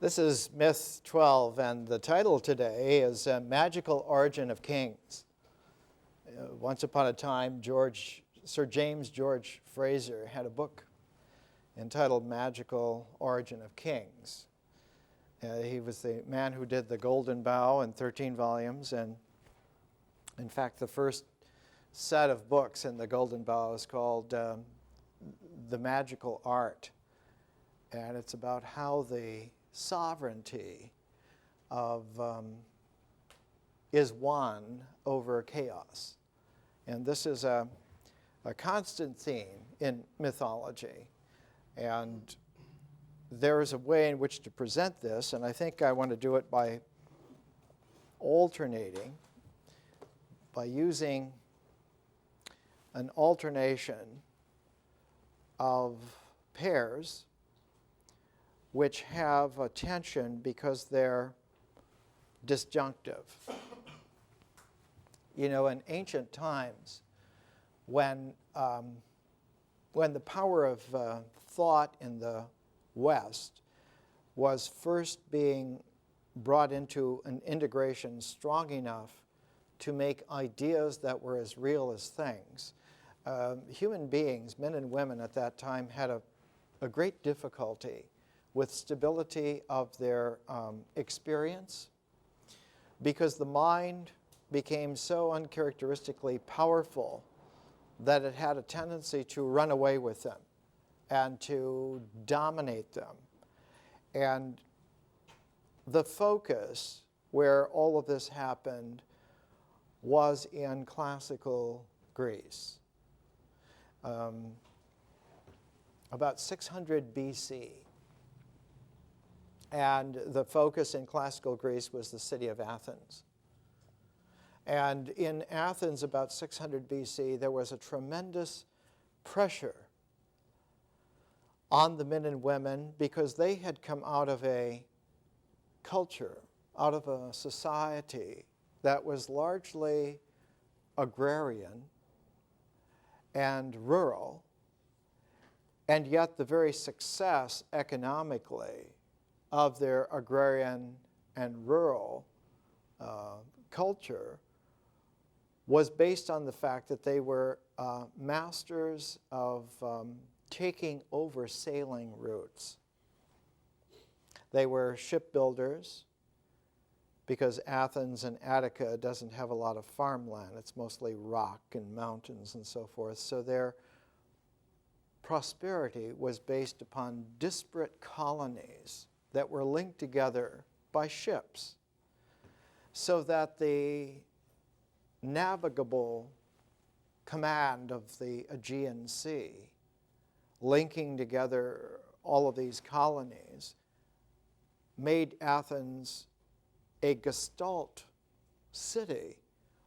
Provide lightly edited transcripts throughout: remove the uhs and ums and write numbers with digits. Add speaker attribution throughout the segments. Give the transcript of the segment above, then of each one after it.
Speaker 1: This is Myth 12, and the title today is Magical Origin of Kings. Once upon a time, Sir James George Fraser had a book entitled Magical Origin of Kings. He was the man who did The Golden Bough in 13 volumes, and in fact, the first set of books in The Golden Bough is called The Magical Art, and it's about how the sovereignty of is won over chaos. And this is a constant theme in mythology. And there is a way in which to present this, and I think I want to do it by alternating, by using an alternation of pairs which have a tension because they're disjunctive. You know, in ancient times, when the power of thought in the West was first being brought into an integration strong enough to make ideas that were as real as things, human beings, men and women at that time, had a great difficulty with stability of their experience, because the mind became so uncharacteristically powerful that it had a tendency to run away with them and to dominate them. And the focus where all of this happened was in classical Greece. About 600 BC. And the focus in classical Greece was the city of Athens. And in Athens, about 600 BC, there was a tremendous pressure on the men and women because they had come out of a culture, out of a society that was largely agrarian and rural, and yet the very success economically of their agrarian and rural culture was based on the fact that they were masters of taking over sailing routes. They were shipbuilders, because Athens and Attica doesn't have a lot of farmland. It's mostly rock and mountains and so forth. So their prosperity was based upon disparate colonies that were linked together by ships, so that the navigable command of the Aegean Sea, linking together all of these colonies, made Athens a gestalt city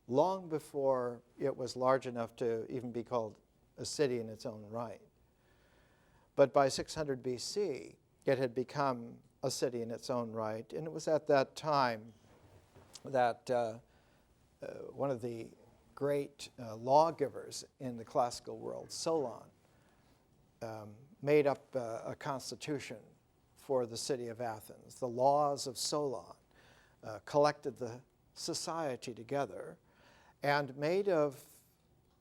Speaker 1: long before it was large enough to even be called a city in its own right. But by 600 BC, it had become a city in its own right, and it was at that time that one of the great lawgivers in the classical world, Solon, made up a constitution for the city of Athens. The laws of Solon collected the society together and made of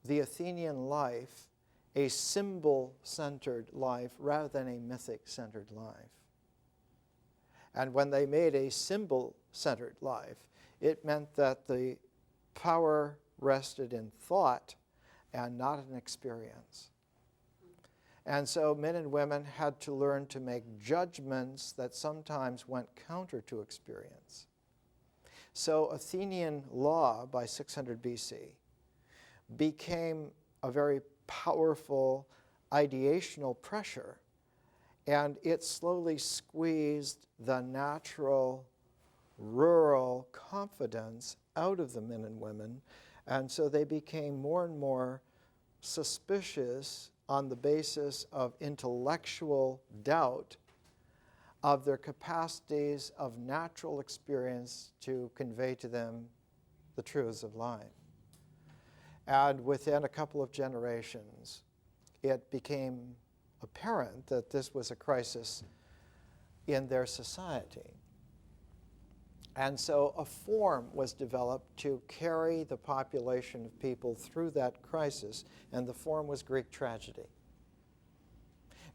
Speaker 1: the Athenian life a symbol-centered life rather than a mythic-centered life. And when they made a symbol-centered life, it meant that the power rested in thought and not in experience. And so men and women had to learn to make judgments that sometimes went counter to experience. So Athenian law by 600 BC became a very powerful ideational pressure, and it slowly squeezed the natural rural confidence out of the men and women, and so they became more and more suspicious on the basis of intellectual doubt of their capacities of natural experience to convey to them the truths of life. And within a couple of generations, it became apparent that this was a crisis in their society. And so a form was developed to carry the population of people through that crisis, and the form was Greek tragedy.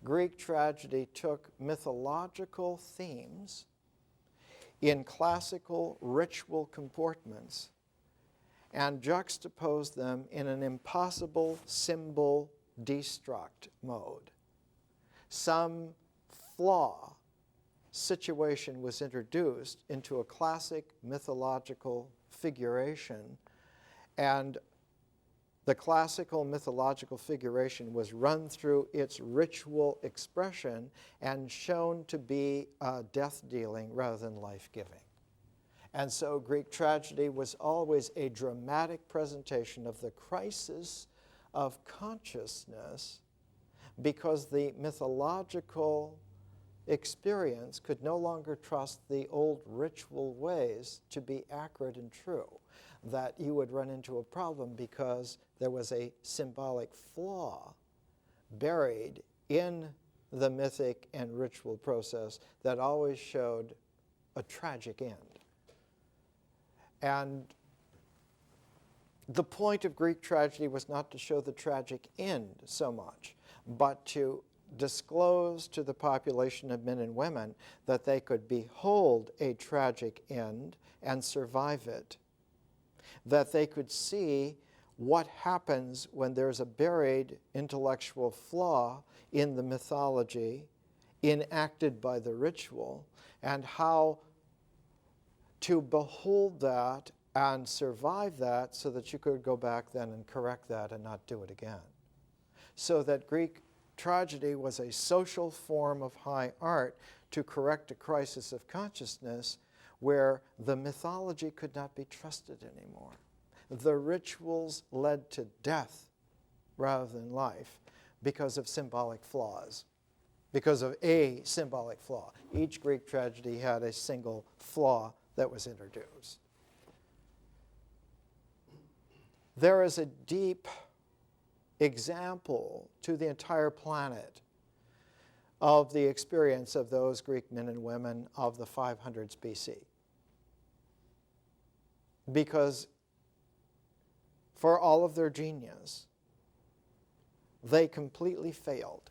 Speaker 1: Greek tragedy took mythological themes in classical ritual comportments and juxtaposed them in an impossible symbol destruct mode. Some flaw situation was introduced into a classic mythological figuration, and the classical mythological figuration was run through its ritual expression and shown to be death-dealing rather than life-giving. And so Greek tragedy was always a dramatic presentation of the crisis of consciousness, because the mythological experience could no longer trust the old ritual ways to be accurate and true, that you would run into a problem because there was a symbolic flaw buried in the mythic and ritual process that always showed a tragic end. And the point of Greek tragedy was not to show the tragic end so much, but to disclose to the population of men and women that they could behold a tragic end and survive it, that they could see what happens when there's a buried intellectual flaw in the mythology enacted by the ritual, and how to behold that and survive that so that you could go back then and correct that and not do it again. So that Greek tragedy was a social form of high art to correct a crisis of consciousness where the mythology could not be trusted anymore. The rituals led to death rather than life because of symbolic flaws, because of a symbolic flaw. Each Greek tragedy had a single flaw that was introduced. There is a deep example to the entire planet of the experience of those Greek men and women of the 500s BC. Because for all of their genius, they completely failed.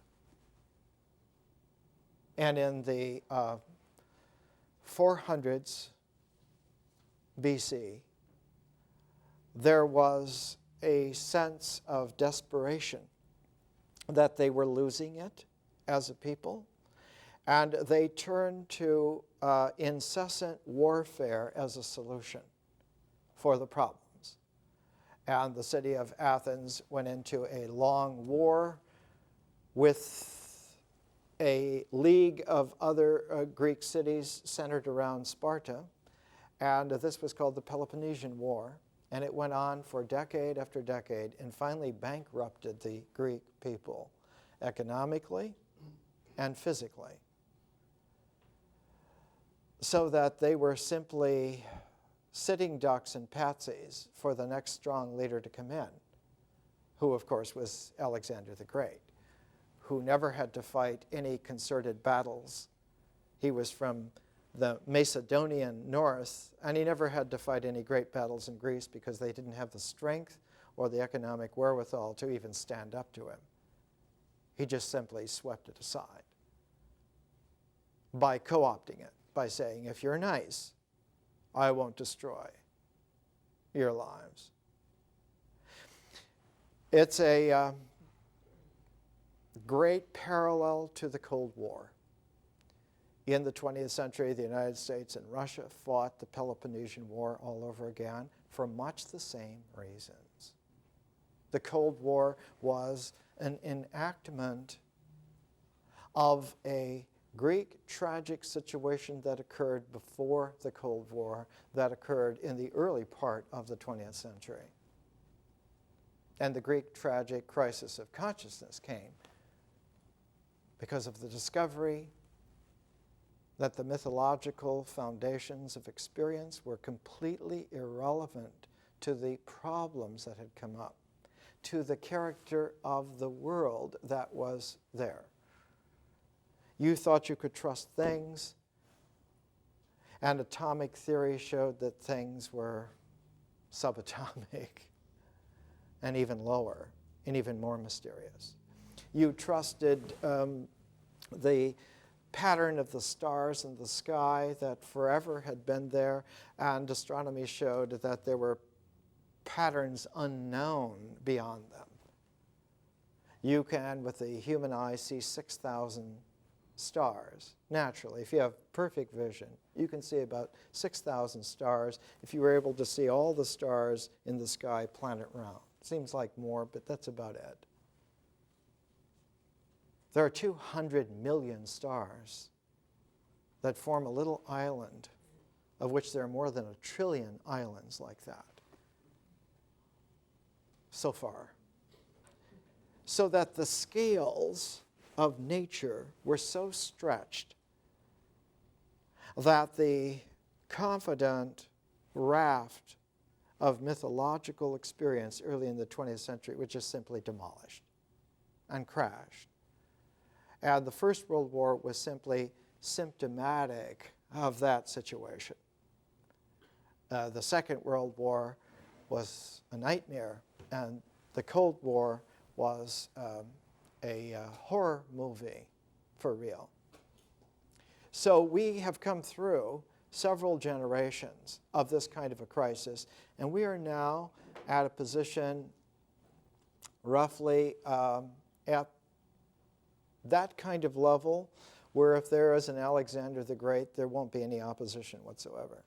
Speaker 1: And in the 400s BC, there was a sense of desperation that they were losing it as a people, and they turned to incessant warfare as a solution for the problems. And the city of Athens went into a long war with a league of other Greek cities centered around Sparta, and this was called the Peloponnesian War. And it went on for decade after decade and finally bankrupted the Greek people economically and physically, so that they were simply sitting ducks and patsies for the next strong leader to come in, who of course was Alexander the Great, who never had to fight any concerted battles. He was from the Macedonian north, and he never had to fight any great battles in Greece because they didn't have the strength or the economic wherewithal to even stand up to him. He just simply swept it aside by co-opting it, by saying, if you're nice, I won't destroy your lives. It's a great parallel to the Cold War. In the 20th century, the United States and Russia fought the Peloponnesian War all over again for much the same reasons. The Cold War was an enactment of a Greek tragic situation that occurred before the Cold War, that occurred in the early part of the 20th century. And the Greek tragic crisis of consciousness came because of the discovery that the mythological foundations of experience were completely irrelevant to the problems that had come up, to the character of the world that was there. You thought you could trust things, and atomic theory showed that things were subatomic and even lower and even more mysterious. You trusted the pattern of the stars in the sky that forever had been there, and astronomy showed that there were patterns unknown beyond them. You can, with the human eye, see 6,000 stars. Naturally, if you have perfect vision, you can see about 6,000 stars if you were able to see all the stars in the sky planet round. Seems like more, but that's about it. There are 200 million stars that form a little island, of which there are more than 1 trillion islands like that so far. So that the scales of nature were so stretched that the confident raft of mythological experience early in the 20th century was just simply demolished and crashed. And the First World War was simply symptomatic of that situation. The Second World War was a nightmare, and the Cold War was a horror movie for real. So we have come through several generations of this kind of a crisis, and we are now at a position roughly at that kind of level where if there is an Alexander the Great, there won't be any opposition whatsoever.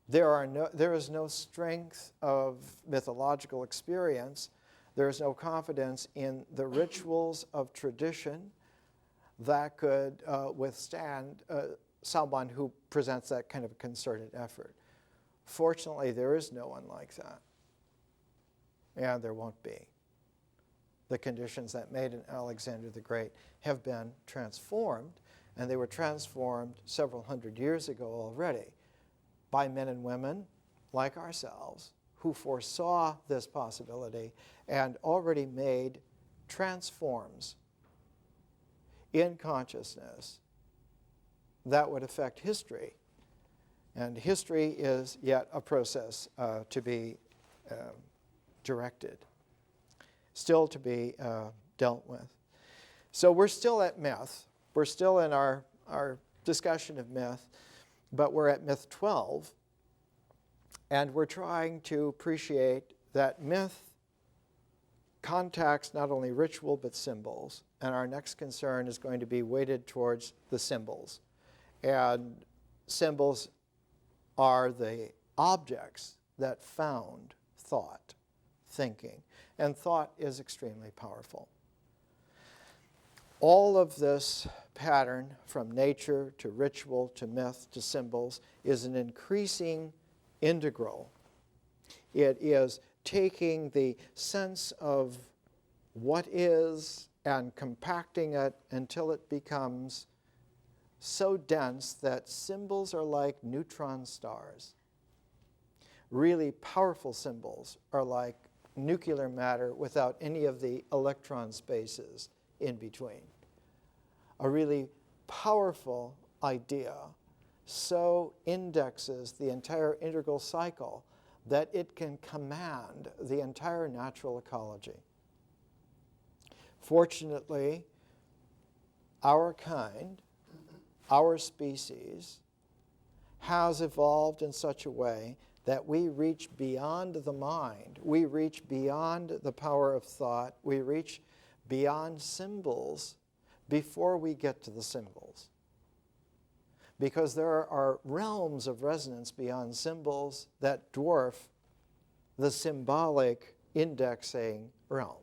Speaker 1: There is no strength of mythological experience. There is no confidence in the rituals of tradition that could withstand someone who presents that kind of a concerted effort. Fortunately, there is no one like that. And there won't be. The conditions that made an Alexander the Great have been transformed, and they were transformed several hundred years ago already by men and women like ourselves who foresaw this possibility and already made transforms in consciousness that would affect history. And history is yet a process to be directed, still to be dealt with. So we're still at myth. We're still in our discussion of myth, but we're at myth 12, and we're trying to appreciate that myth contacts not only ritual but symbols, and our next concern is going to be weighted towards the symbols. And symbols are the objects that found thought, thinking, and thought is extremely powerful. All of this pattern, from nature to ritual to myth to symbols, is an increasing integral. It is taking the sense of what is and compacting it until it becomes so dense that symbols are like neutron stars. Really powerful symbols are like nuclear matter without any of the electron spaces in between. A really powerful idea so indexes the entire integral cycle that it can command the entire natural ecology. Fortunately, our kind, our species, has evolved in such a way that we reach beyond the mind, we reach beyond the power of thought, we reach beyond symbols before we get to the symbols. Because there are realms of resonance beyond symbols that dwarf the symbolic indexing realm.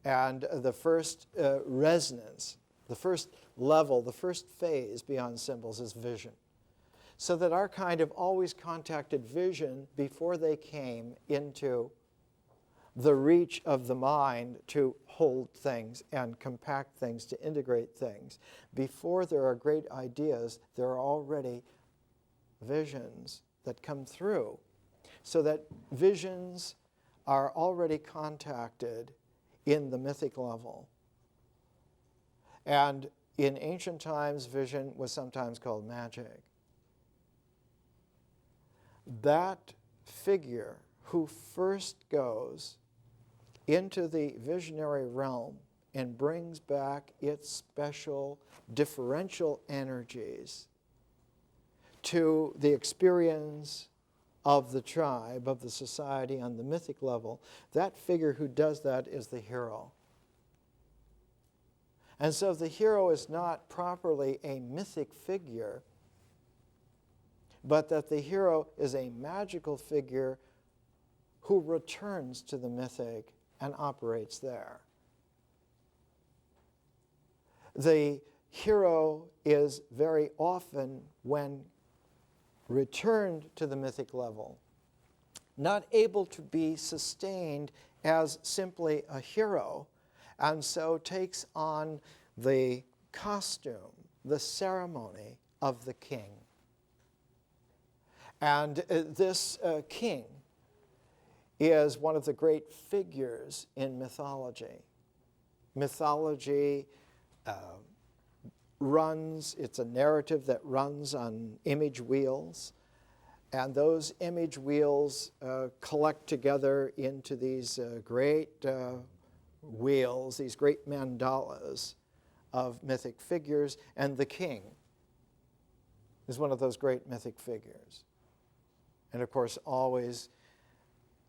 Speaker 1: And the first resonance, the first level, the first phase beyond symbols is vision. So that our kind of always contacted vision before they came into the reach of the mind to hold things and compact things, to integrate things. Before there are great ideas, there are already visions that come through. So that visions are already contacted in the mythic level. And in ancient times, vision was sometimes called magic. That figure who first goes into the visionary realm and brings back its special differential energies to the experience of the tribe, of the society on the mythic level, that figure who does that is the hero. And so the hero is not properly a mythic figure, but that the hero is a magical figure who returns to the mythic and operates there. The hero is very often, when returned to the mythic level, not able to be sustained as simply a hero, and so takes on the costume, the ceremony of the king. And this king is one of the great figures in mythology. Mythology it's a narrative that runs on image wheels, and those image wheels collect together into these great wheels, these great mandalas of mythic figures, and the king is one of those great mythic figures. And of course, always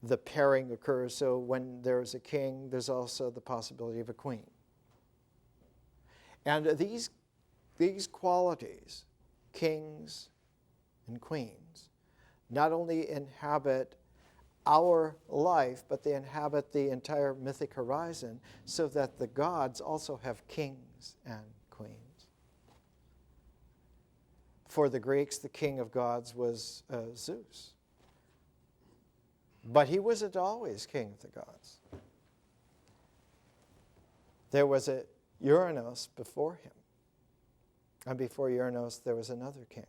Speaker 1: the pairing occurs, so when there's a king, there's also the possibility of a queen. And these qualities, kings and queens, not only inhabit our life, but they inhabit the entire mythic horizon, so that the gods also have kings and queens. For the Greeks, the king of gods was Zeus. But he wasn't always king of the gods. There was a Uranos before him. And before Uranos, there was another king.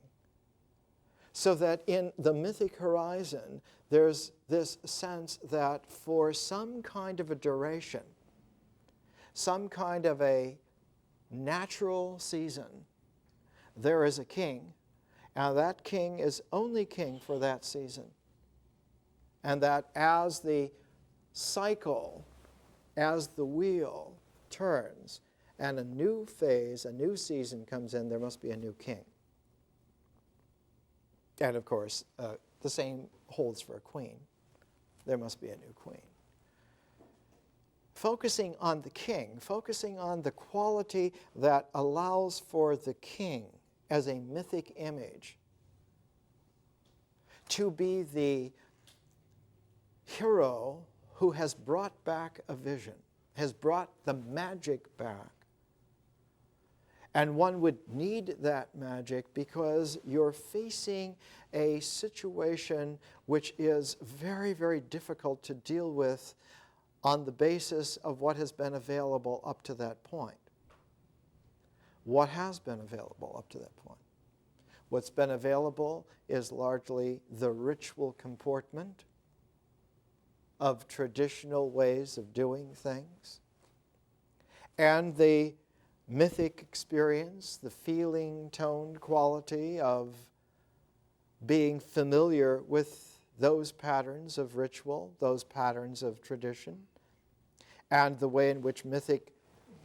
Speaker 1: So that in the mythic horizon, there's this sense that for some kind of a duration, some kind of a natural season, there is a king, and that king is only king for that season. And that as the cycle, as the wheel turns, and a new phase, a new season comes in, there must be a new king. And of course, the same holds for a queen. There must be a new queen. Focusing on the king, focusing on the quality that allows for the king as a mythic image to be the hero who has brought back a vision, has brought the magic back. And one would need that magic because you're facing a situation which is very, very difficult to deal with on the basis of what has been available up to that point. What has been available up to that point? What's been available is largely the ritual comportment of traditional ways of doing things, and the mythic experience, the feeling, toned quality of being familiar with those patterns of ritual, those patterns of tradition, and the way in which mythic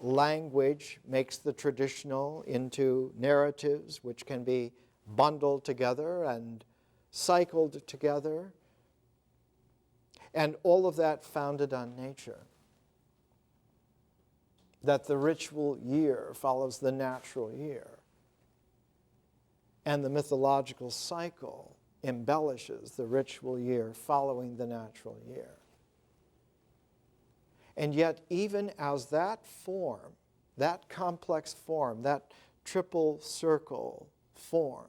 Speaker 1: language makes the traditional into narratives which can be bundled together and cycled together, and all of that founded on nature. That the ritual year follows the natural year, and the mythological cycle embellishes the ritual year following the natural year. And yet, even as that form, that complex form, that triple circle form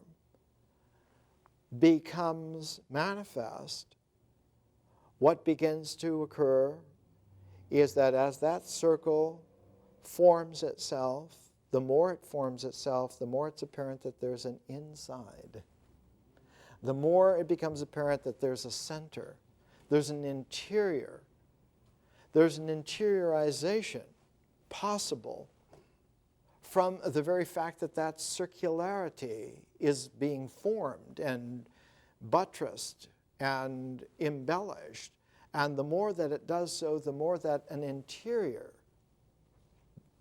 Speaker 1: becomes manifest, what begins to occur is that as that circle forms itself, the more it forms itself, the more it's apparent that there's an inside. The more it becomes apparent that there's a center, there's an interior, there's an interiorization possible from the very fact that that circularity is being formed and buttressed and embellished. And the more that it does so, the more that an interior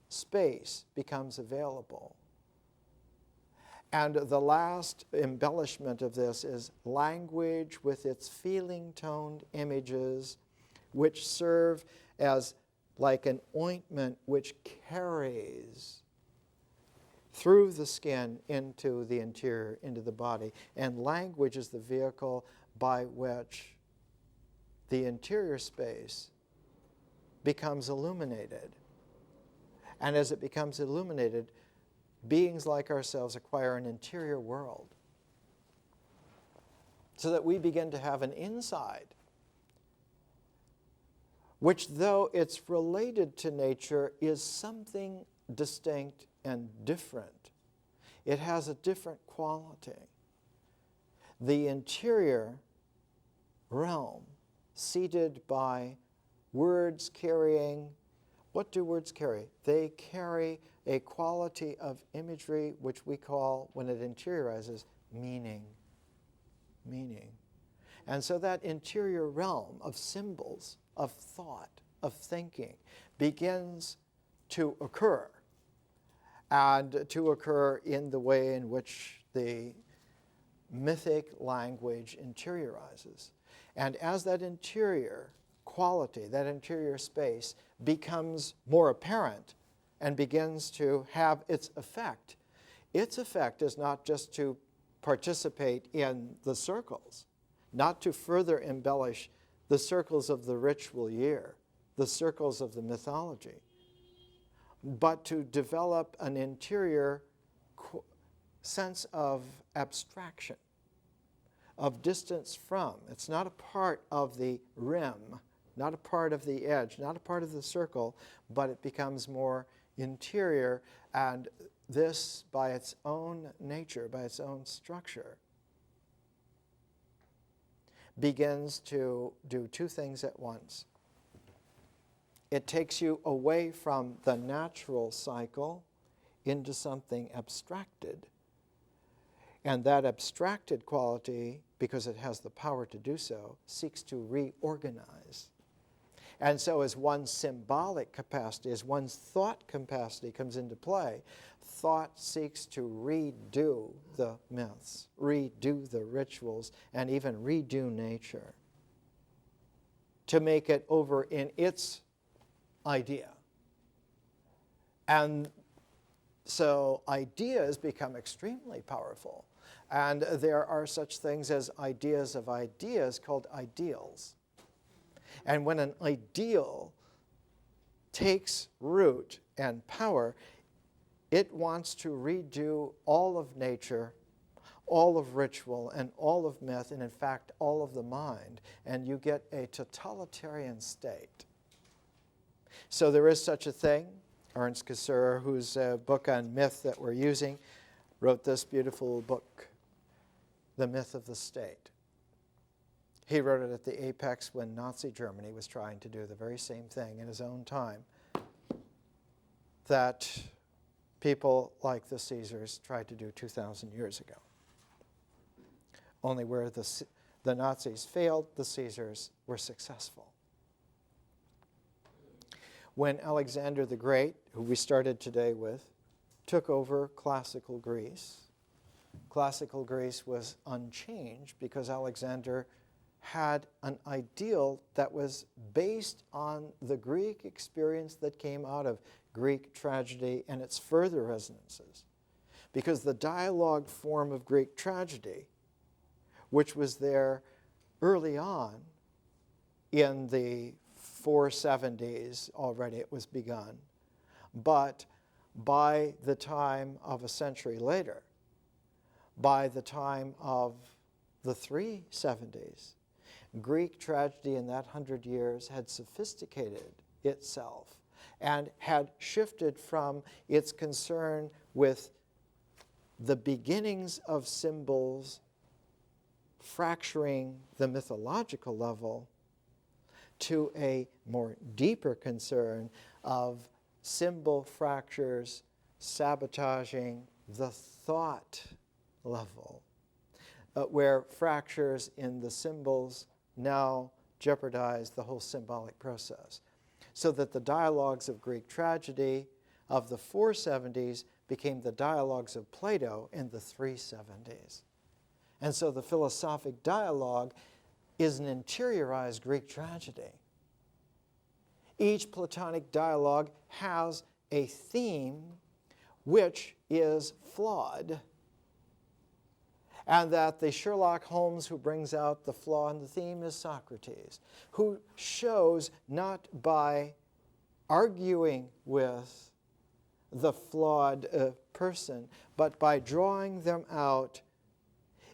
Speaker 1: space becomes available. And the last embellishment of this is language with its feeling-toned images, which serve as like an ointment which carries through the skin into the interior, into the body. And language is the vehicle by which the interior space becomes illuminated. And as it becomes illuminated, beings like ourselves acquire an interior world, so that we begin to have an inside, which, though it's related to nature, is something distinct and different. It has a different quality. The interior realm, seated by words carrying, what do words carry? They carry a quality of imagery which we call, when it interiorizes, meaning. Meaning. And so that interior realm of symbols, of thought, of thinking, begins to occur, and to occur in the way in which the mythic language interiorizes. And as that interior quality, that interior space, becomes more apparent and begins to have its effect is not just to participate in the circles, not to further embellish the circles of the ritual year, the circles of the mythology, but to develop an interior sense of abstraction, of distance from. It's not a part of the rim, not a part of the edge, not a part of the circle, but it becomes more interior, and this, by its own nature, by its own structure, begins to do two things at once. It takes you away from the natural cycle into something abstracted. And that abstracted quality, because it has the power to do so, seeks to reorganize. And so as one's symbolic capacity, as one's thought capacity comes into play, thought seeks to redo the myths, redo the rituals, and even redo nature, to make it over in its idea. And so ideas become extremely powerful. And there are such things as ideas of ideas called ideals. And when an ideal takes root and power, it wants to redo all of nature, all of ritual, and all of myth, and in fact, all of the mind. And you get a totalitarian state. So there is such a thing. Ernst Cassirer, whose book on myth that we're using, wrote this beautiful book, The Myth of the State. He wrote it at the apex when Nazi Germany was trying to do the very same thing in his own time that people like the Caesars tried to do 2,000 years ago. Only where the Nazis failed, the Caesars were successful. When Alexander the Great, who we started today with, took over classical Greece was unchanged because Alexander had an ideal that was based on the Greek experience that came out of Greek tragedy and its further resonances. Because the dialogue form of Greek tragedy, which was there early on in the 470s already, it was begun, but by the time of a century later, by the time of the 370s, Greek tragedy in that 100 years had sophisticated itself and had shifted from its concern with the beginnings of symbols fracturing the mythological level to a more deeper concern of symbol fractures sabotaging the thought level, where fractures in the symbols now jeopardize the whole symbolic process. So that the dialogues of Greek tragedy of the 470s became the dialogues of Plato in the 370s. And so the philosophic dialogue is an interiorized Greek tragedy. Each Platonic dialogue has a theme which is flawed, and that the Sherlock Holmes who brings out the flaw in the theme is Socrates, who shows not by arguing with the flawed person, but by drawing them out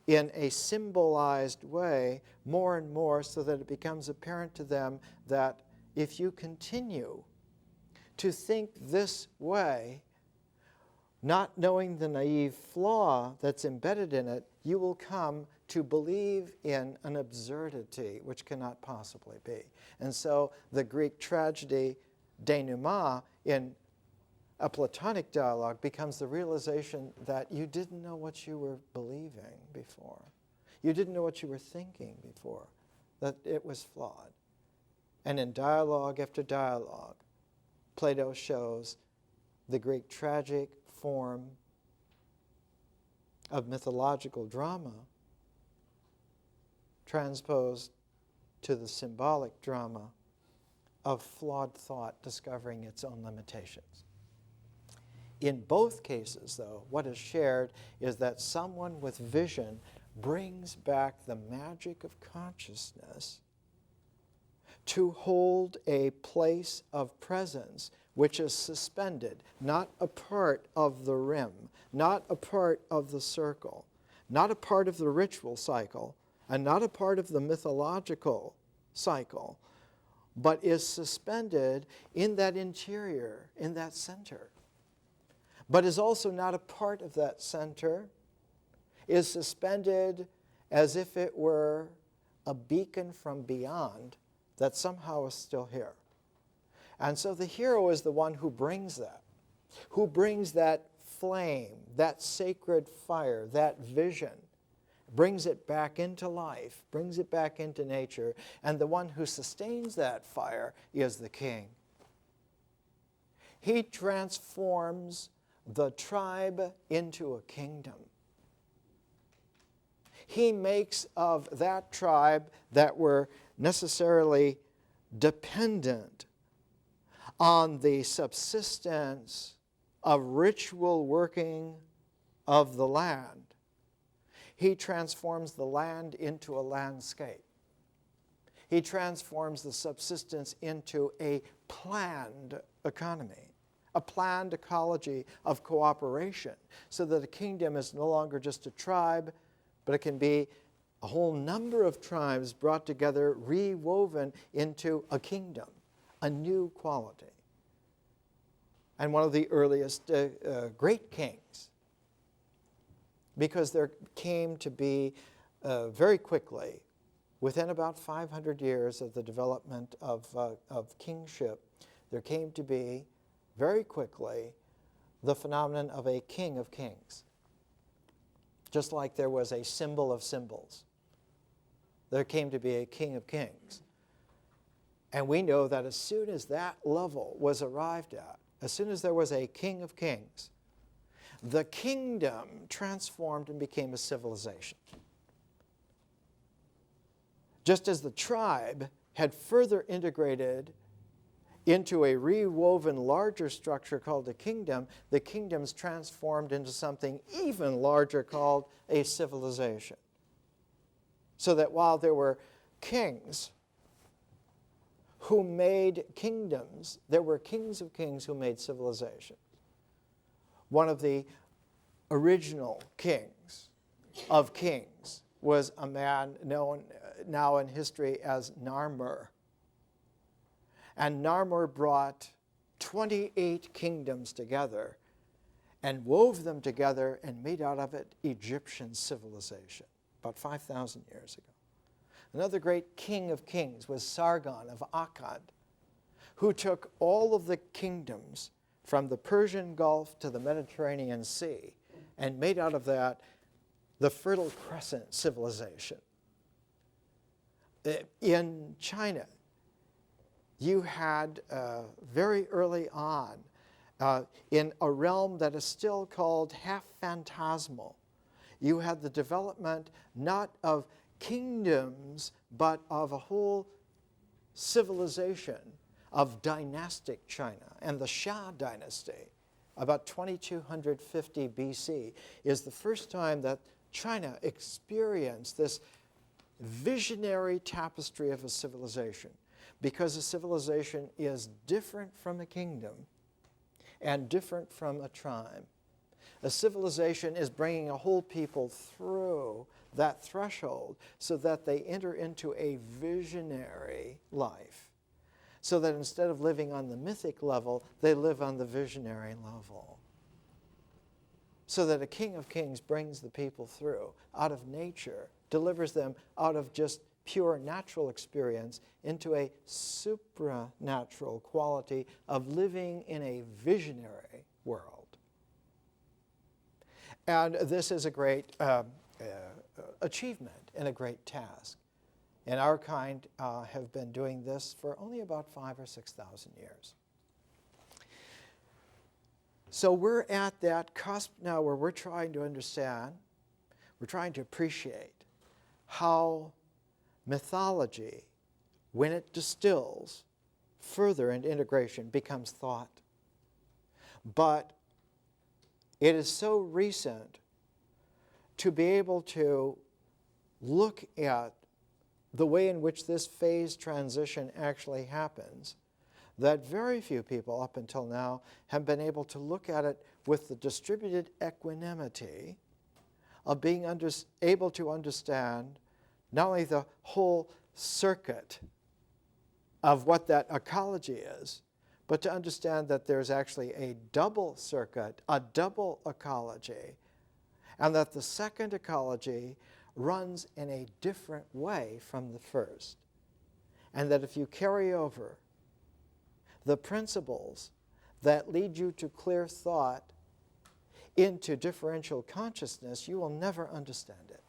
Speaker 1: in a symbolized way more and more, so that it becomes apparent to them that if you continue to think this way, not knowing the naive flaw that's embedded in it, you will come to believe in an absurdity which cannot possibly be. And so the Greek tragedy denouement in a Platonic dialogue becomes the realization that you didn't know what you were believing before. You didn't know what you were thinking before, that it was flawed. And in dialogue after dialogue, Plato shows the Greek tragic form of mythological drama transposed to the symbolic drama of flawed thought discovering its own limitations. In both cases, though, what is shared is that someone with vision brings back the magic of consciousness to hold a place of presence which is suspended, not a part of the rim, not a part of the circle, not a part of the ritual cycle, and not a part of the mythological cycle, but is suspended in that interior, in that center. But is also not a part of that center, is suspended as if it were a beacon from beyond that somehow is still here. And so the hero is the one who brings that flame, that sacred fire, that vision, brings it back into life, brings it back into nature, and the one who sustains that fire is the king. He transforms the tribe into a kingdom. He makes of that tribe that were necessarily dependent on the subsistence of ritual working of the land. He transforms the land into a landscape. He transforms the subsistence into a planned economy, a planned ecology of cooperation, so that a kingdom is no longer just a tribe, but it can be a whole number of tribes brought together, rewoven into a kingdom, a new quality. And one of the earliest great kings, because there came to be very quickly, within about 500 years of the development of kingship, there came to be very quickly the phenomenon of a king of kings. Just like there was a symbol of symbols, there came to be a king of kings. And we know that as soon as that level was arrived at, as soon as there was a king of kings, the kingdom transformed and became a civilization. Just as the tribe had further integrated into a rewoven larger structure called a kingdom, the kingdom's transformed into something even larger called a civilization. So that while there were kings who made kingdoms, there were kings of kings who made civilizations. One of the original kings of kings was a man known now in history as Narmer. And Narmer brought 28 kingdoms together and wove them together and made out of it Egyptian civilization, about 5,000 years ago. Another great king of kings was Sargon of Akkad, who took all of the kingdoms from the Persian Gulf to the Mediterranean Sea, and made out of that the Fertile Crescent civilization. In China, you had very early on, in a realm that is still called half phantasmal, you had the development not of kingdoms, but of a whole civilization of dynastic China. And the Xia dynasty, about 2250 BC, is the first time that China experienced this visionary tapestry of a civilization, because a civilization is different from a kingdom and different from a tribe. A civilization is bringing a whole people through that threshold so that they enter into a visionary life, so that instead of living on the mythic level, they live on the visionary level. So that a King of Kings brings the people through out of nature, delivers them out of just pure natural experience into a supranatural quality of living in a visionary world. And this is a great achievement and a great task. And our kind have been doing this for only about 5,000 or 6,000 years. So we're at that cusp now where we're trying to understand, we're trying to appreciate how mythology, when it distills further into integration, becomes thought. But it is so recent to be able to look at the way in which this phase transition actually happens, that very few people up until now have been able to look at it with the distributed equanimity of being able to understand not only the whole circuit of what that ecology is, but to understand that there's actually a double circuit, a double ecology, and that the second ecology runs in a different way from the first. And that if you carry over the principles that lead you to clear thought into differential consciousness, you will never understand it.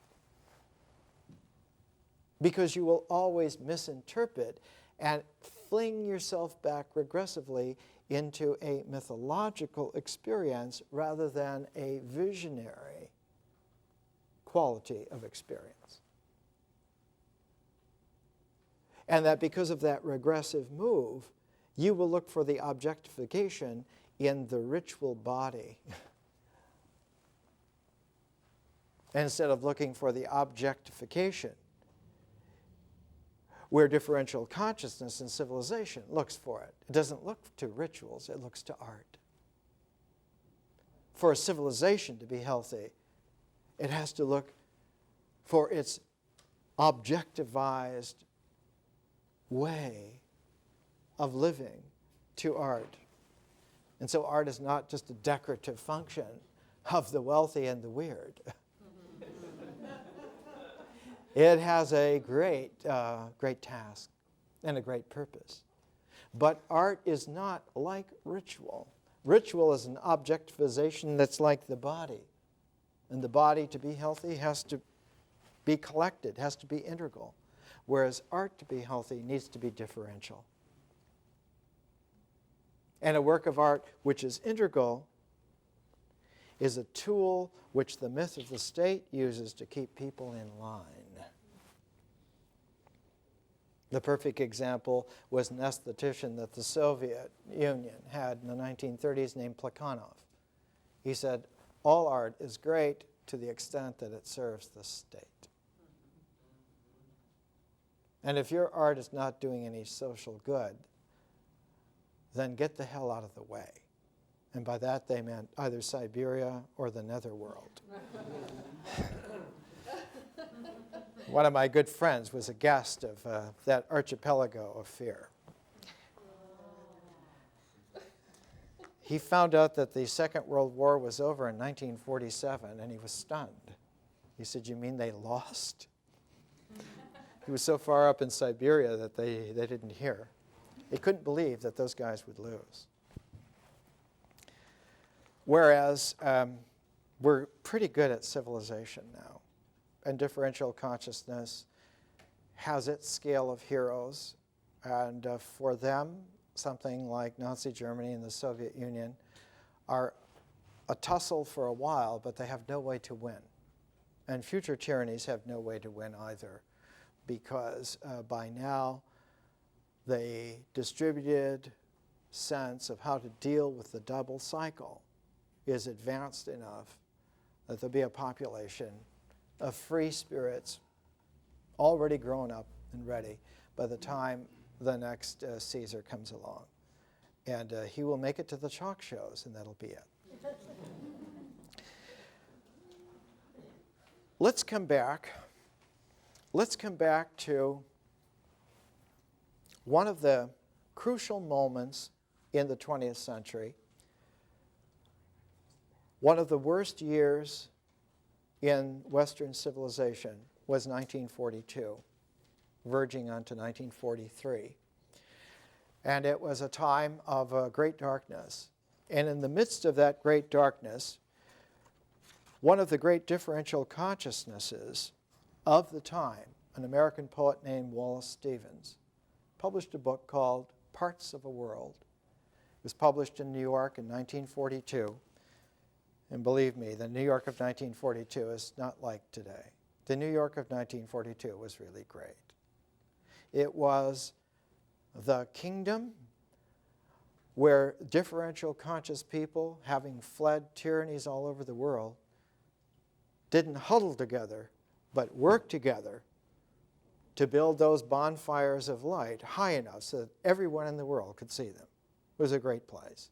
Speaker 1: Because you will always misinterpret and fling yourself back regressively into a mythological experience rather than a visionary quality of experience. And that because of that regressive move, you will look for the objectification in the ritual body instead of looking for the objectification where differential consciousness and civilization looks for it. It doesn't look to rituals, it looks to art. For a civilization to be healthy, it has to look for its objectivized way of living to art. And so art is not just a decorative function of the wealthy and the weird. It has a great task and a great purpose. But art is not like ritual. Ritual is an objectivization that's like the body. And the body, to be healthy, has to be collected, has to be integral. Whereas art, to be healthy, needs to be differential. And a work of art which is integral is a tool which the myth of the state uses to keep people in line. The perfect example was an aesthetician that the Soviet Union had in the 1930s named Plekhanov. He said, all art is great to the extent that it serves the state. And if your art is not doing any social good, then get the hell out of the way. And by that they meant either Siberia or the netherworld. One of my good friends was a guest of that archipelago of fear. He found out that the Second World War was over in 1947, and he was stunned. He said, you mean they lost? He was so far up in Siberia that they didn't hear. He couldn't believe that those guys would lose. Whereas we're pretty good at civilization now, and differential consciousness has its scale of heroes, and for them, something like Nazi Germany and the Soviet Union are a tussle for a while, but they have no way to win. And future tyrannies have no way to win either, because by now the distributed sense of how to deal with the double cycle is advanced enough that there'll be a population of free spirits already grown up and ready by the time the next Caesar comes along. And he will make it to the chalk shows, and that'll be it. Let's come back. Let's come back to one of the crucial moments in the 20th century. One of the worst years in Western civilization was 1942, verging onto 1943. And it was a time of great darkness. And in the midst of that great darkness, one of the great differential consciousnesses of the time, an American poet named Wallace Stevens, published a book called Parts of a World. It was published in New York in 1942. And believe me, the New York of 1942 is not like today. The New York of 1942 was really great. It was the kingdom where differential conscious people, having fled tyrannies all over the world, didn't huddle together, but worked together to build those bonfires of light high enough so that everyone in the world could see them. It was a great place.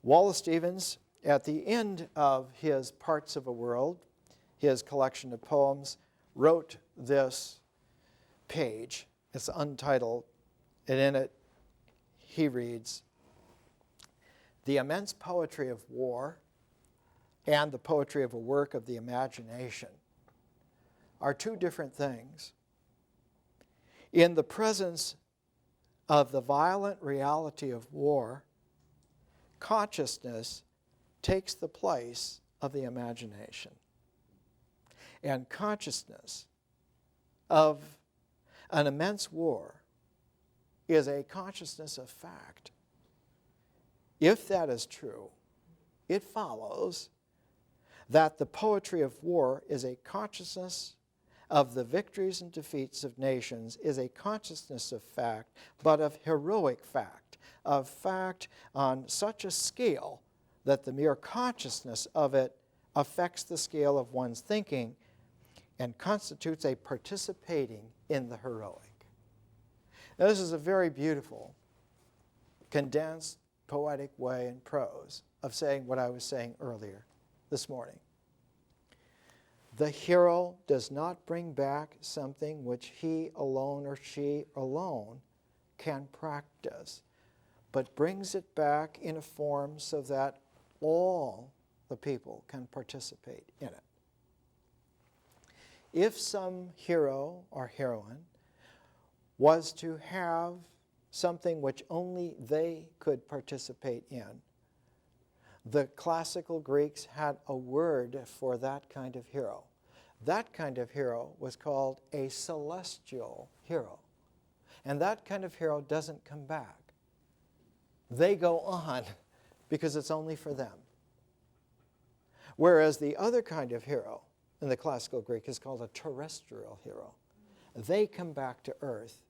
Speaker 1: Wallace Stevens, at the end of his Parts of a World, his collection of poems, wrote this page. It's untitled, and in it he reads, "The immense poetry of war and the poetry of a work of the imagination are two different things. In the presence of the violent reality of war, consciousness takes the place of the imagination. And consciousness of an immense war is a consciousness of fact. If that is true, it follows that the poetry of war is a consciousness of the victories and defeats of nations, is a consciousness of fact, but of heroic fact, of fact on such a scale that the mere consciousness of it affects the scale of one's thinking and constitutes a participating in the heroic." Now, this is a very beautiful, condensed, poetic way in prose of saying what I was saying earlier this morning. The hero does not bring back something which he alone or she alone can practice, but brings it back in a form so that all the people can participate in it. If some hero or heroine was to have something which only they could participate in, the classical Greeks had a word for that kind of hero. That kind of hero was called a celestial hero. And that kind of hero doesn't come back. They go on because it's only for them. Whereas the other kind of hero in the classical Greek is called a terrestrial hero. They come back to earth.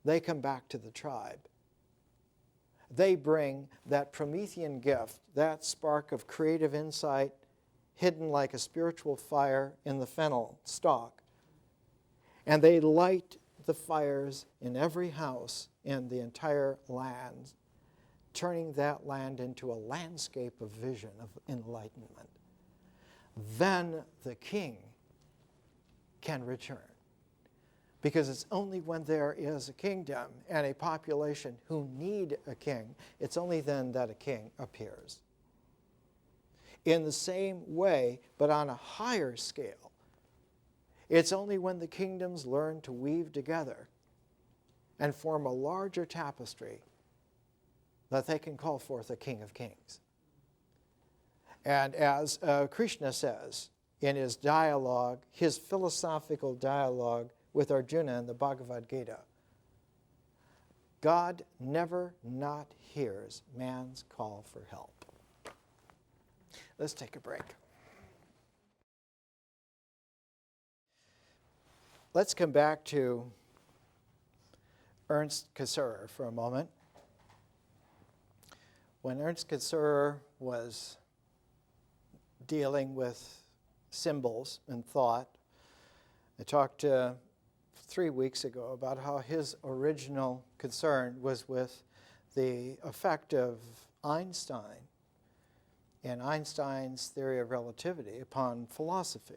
Speaker 1: They come back to the tribe. They bring that Promethean gift, that spark of creative insight hidden like a spiritual fire in the fennel stalk. And they light the fires in every house in the entire land, turning that land into a landscape of vision, of enlightenment. Then the king can return. Because it's only when there is a kingdom and a population who need a king, it's only then that a king appears. In the same way, but on a higher scale, it's only when the kingdoms learn to weave together and form a larger tapestry that they can call forth a King of Kings. And as Krishna says in his dialogue, his philosophical dialogue with Arjuna in the Bhagavad Gita, God never not hears man's call for help. Let's take a break. Let's come back to Ernst Cassirer for a moment. When Ernst Cassirer was dealing with symbols and thought, I talked 3 weeks ago about how his original concern was with the effect of Einstein and Einstein's theory of relativity upon philosophy.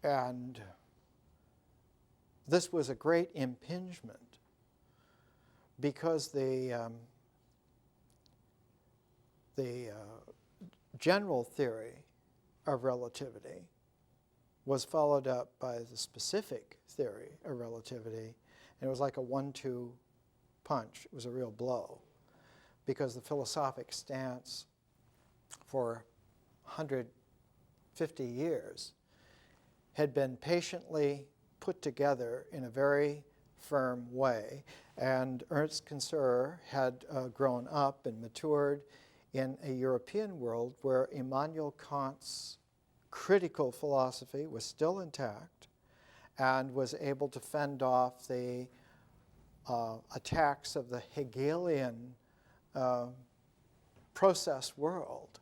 Speaker 1: And this was a great impingement because the general theory of relativity was followed up by the specific theory of relativity, and it was like a 1-2 punch. It was a real blow, because the philosophic stance for 150 years had been patiently put together in a very firm way, and Ernst Cassirer had grown up and matured in a European world where Immanuel Kant's critical philosophy was still intact and was able to fend off the attacks of the Hegelian process world.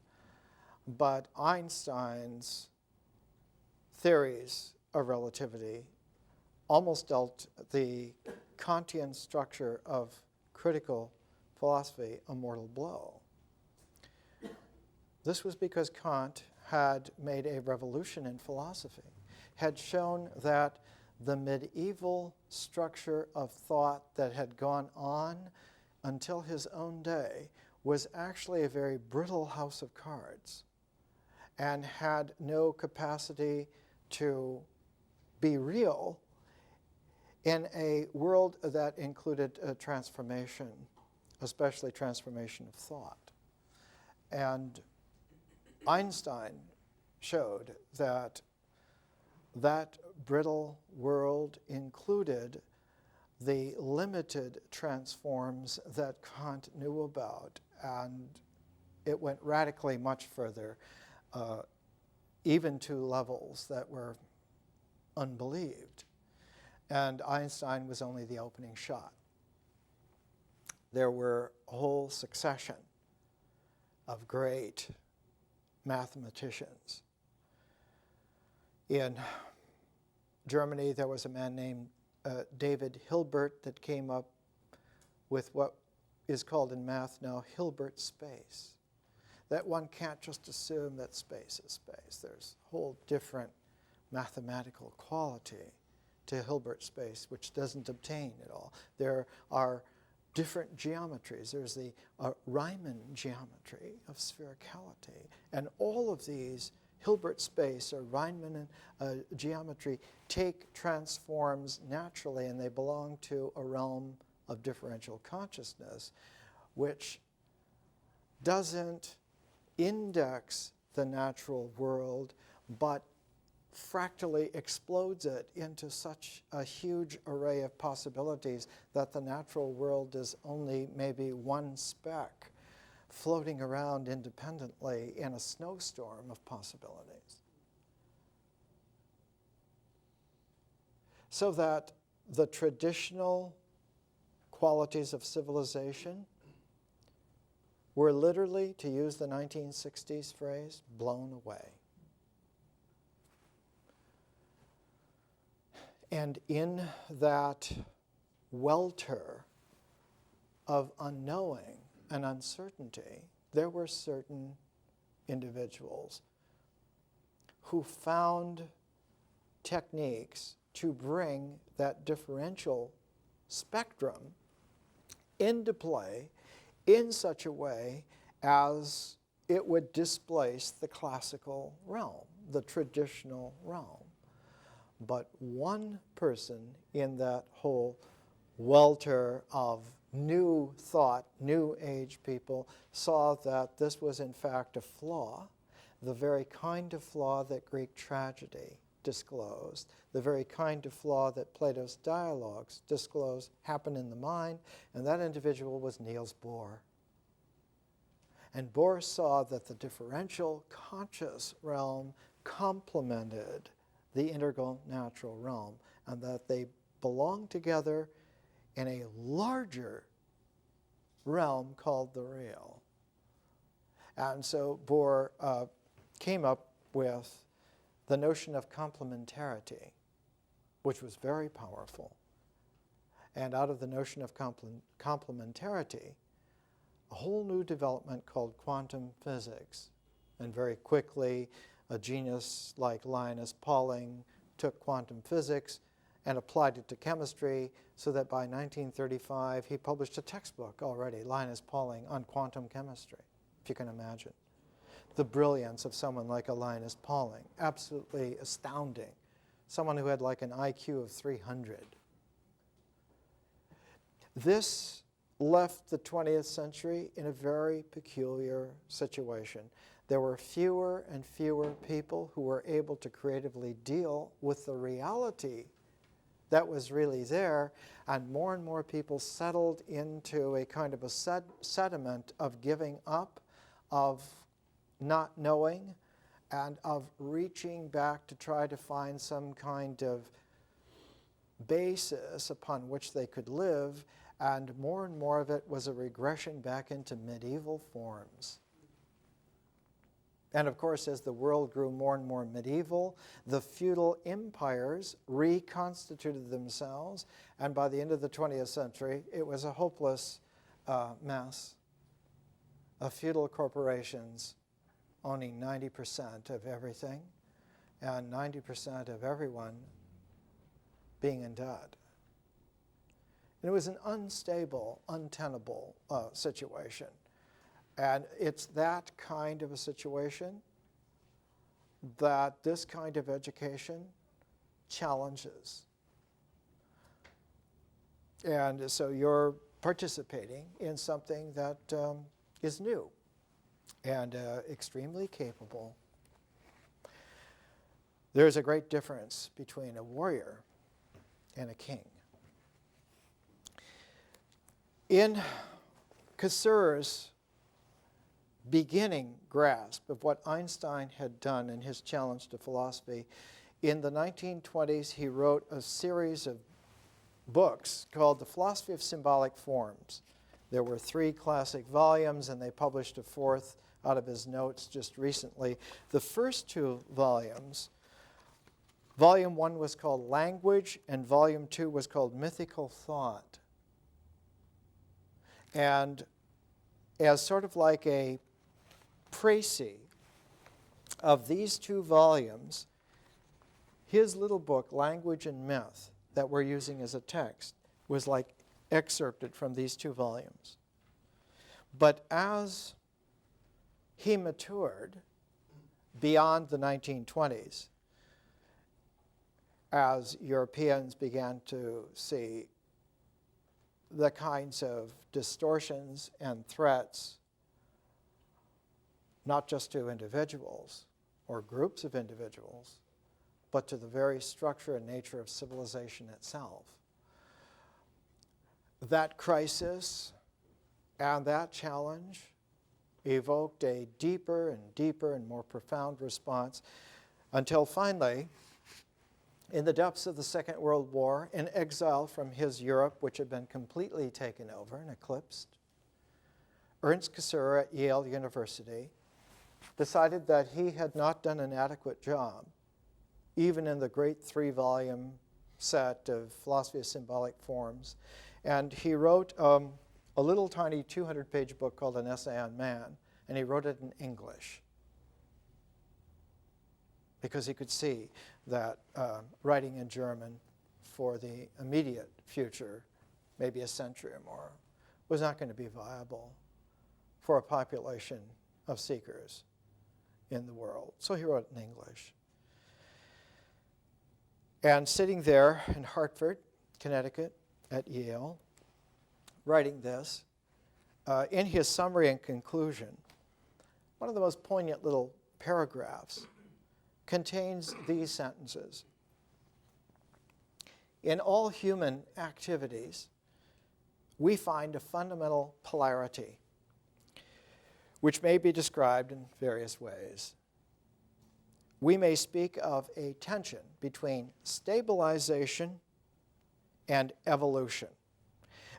Speaker 1: But Einstein's theories of relativity almost dealt the Kantian structure of critical philosophy a mortal blow. This was because Kant had made a revolution in philosophy, had shown that the medieval structure of thought that had gone on until his own day was actually a very brittle house of cards and had no capacity to be real in a world that included a transformation, especially transformation of thought. And Einstein showed that that brittle world included the limited transforms that Kant knew about, and it went radically much further, even to levels that were unbelieved. And Einstein was only the opening shot. There were a whole succession of great mathematicians. In Germany, there was a man named David Hilbert that came up with what is called in math now Hilbert space. That one can't just assume that space is space. There's a whole different mathematical quality to Hilbert space, which doesn't obtain at all. There are different geometries. There's the Riemann geometry of sphericality. And all of these Hilbert space or Riemann geometry take transforms naturally, and they belong to a realm of differential consciousness, which doesn't index the natural world, but fractally explodes it into such a huge array of possibilities that the natural world is only maybe one speck floating around independently in a snowstorm of possibilities. So that the traditional qualities of civilization were literally, to use the 1960s phrase, blown away. And in that welter of unknowing and uncertainty, there were certain individuals who found techniques to bring that differential spectrum into play in such a way as it would displace the classical realm, the traditional realm. But one person in that whole welter of New thought, New Age people saw that this was in fact a flaw, the very kind of flaw that Greek tragedy disclosed, the very kind of flaw that Plato's dialogues disclosed happened in the mind, and that individual was Niels Bohr. And Bohr saw that the differential conscious realm complemented the integral natural realm, and that they belonged together in a larger realm called the real. And so Bohr came up with the notion of complementarity, which was very powerful. And out of the notion of complementarity, a whole new development called quantum physics. And very quickly, a genius like Linus Pauling took quantum physics and applied it to chemistry, so that by 1935 he published a textbook already, Linus Pauling, on quantum chemistry, if you can imagine. The brilliance of someone like a Linus Pauling, absolutely astounding. Someone who had like an IQ of 300. This left the 20th century in a very peculiar situation. There were fewer and fewer people who were able to creatively deal with the reality that was really there, and more people settled into a kind of a sediment of giving up, of not knowing, and of reaching back to try to find some kind of basis upon which they could live, and more of it was a regression back into medieval forms. And of course, as the world grew more and more medieval, the feudal empires reconstituted themselves, and by the end of the 20th century, it was a hopeless mess of feudal corporations owning 90% of everything, and 90% of everyone being in debt. And it was an unstable, untenable situation. And it's that kind of a situation that this kind of education challenges. And so you're participating in something that is new and extremely capable. There's a great difference between a warrior and a king. In Cassir's beginning grasp of what Einstein had done in his challenge to philosophy, in the 1920s he wrote a series of books called The Philosophy of Symbolic Forms. There were 3 classic volumes, and they published a 4th out of his notes just recently. The first 2 volumes, Volume 1 was called Language, and Volume 2 was called Mythical Thought. And as sort of like a précis of these 2 volumes, his little book, Language and Myth, that we're using as a text, was like excerpted from these 2 volumes. But as he matured beyond the 1920s, as Europeans began to see the kinds of distortions and threats, not just to individuals or groups of individuals, but to the very structure and nature of civilization itself. That crisis and that challenge evoked a deeper and deeper and more profound response, until finally, in the depths of the Second World War, in exile from his Europe, which had been completely taken over and eclipsed, Ernst Cassir at Yale University decided that he had not done an adequate job, even in the great 3-volume set of Philosophy of Symbolic Forms. And he wrote a little tiny 200-page book called An Essay on Man, and he wrote it in English, because he could see that writing in German for the immediate future, maybe a century or more, was not going to be viable for a population of seekers in the world. So he wrote it in English. And sitting there in Hartford, Connecticut, at Yale, writing this, in his summary and conclusion, one of the most poignant little paragraphs contains these sentences. In all human activities, we find a fundamental polarity, which may be described in various ways. We may speak of a tension between stabilization and evolution,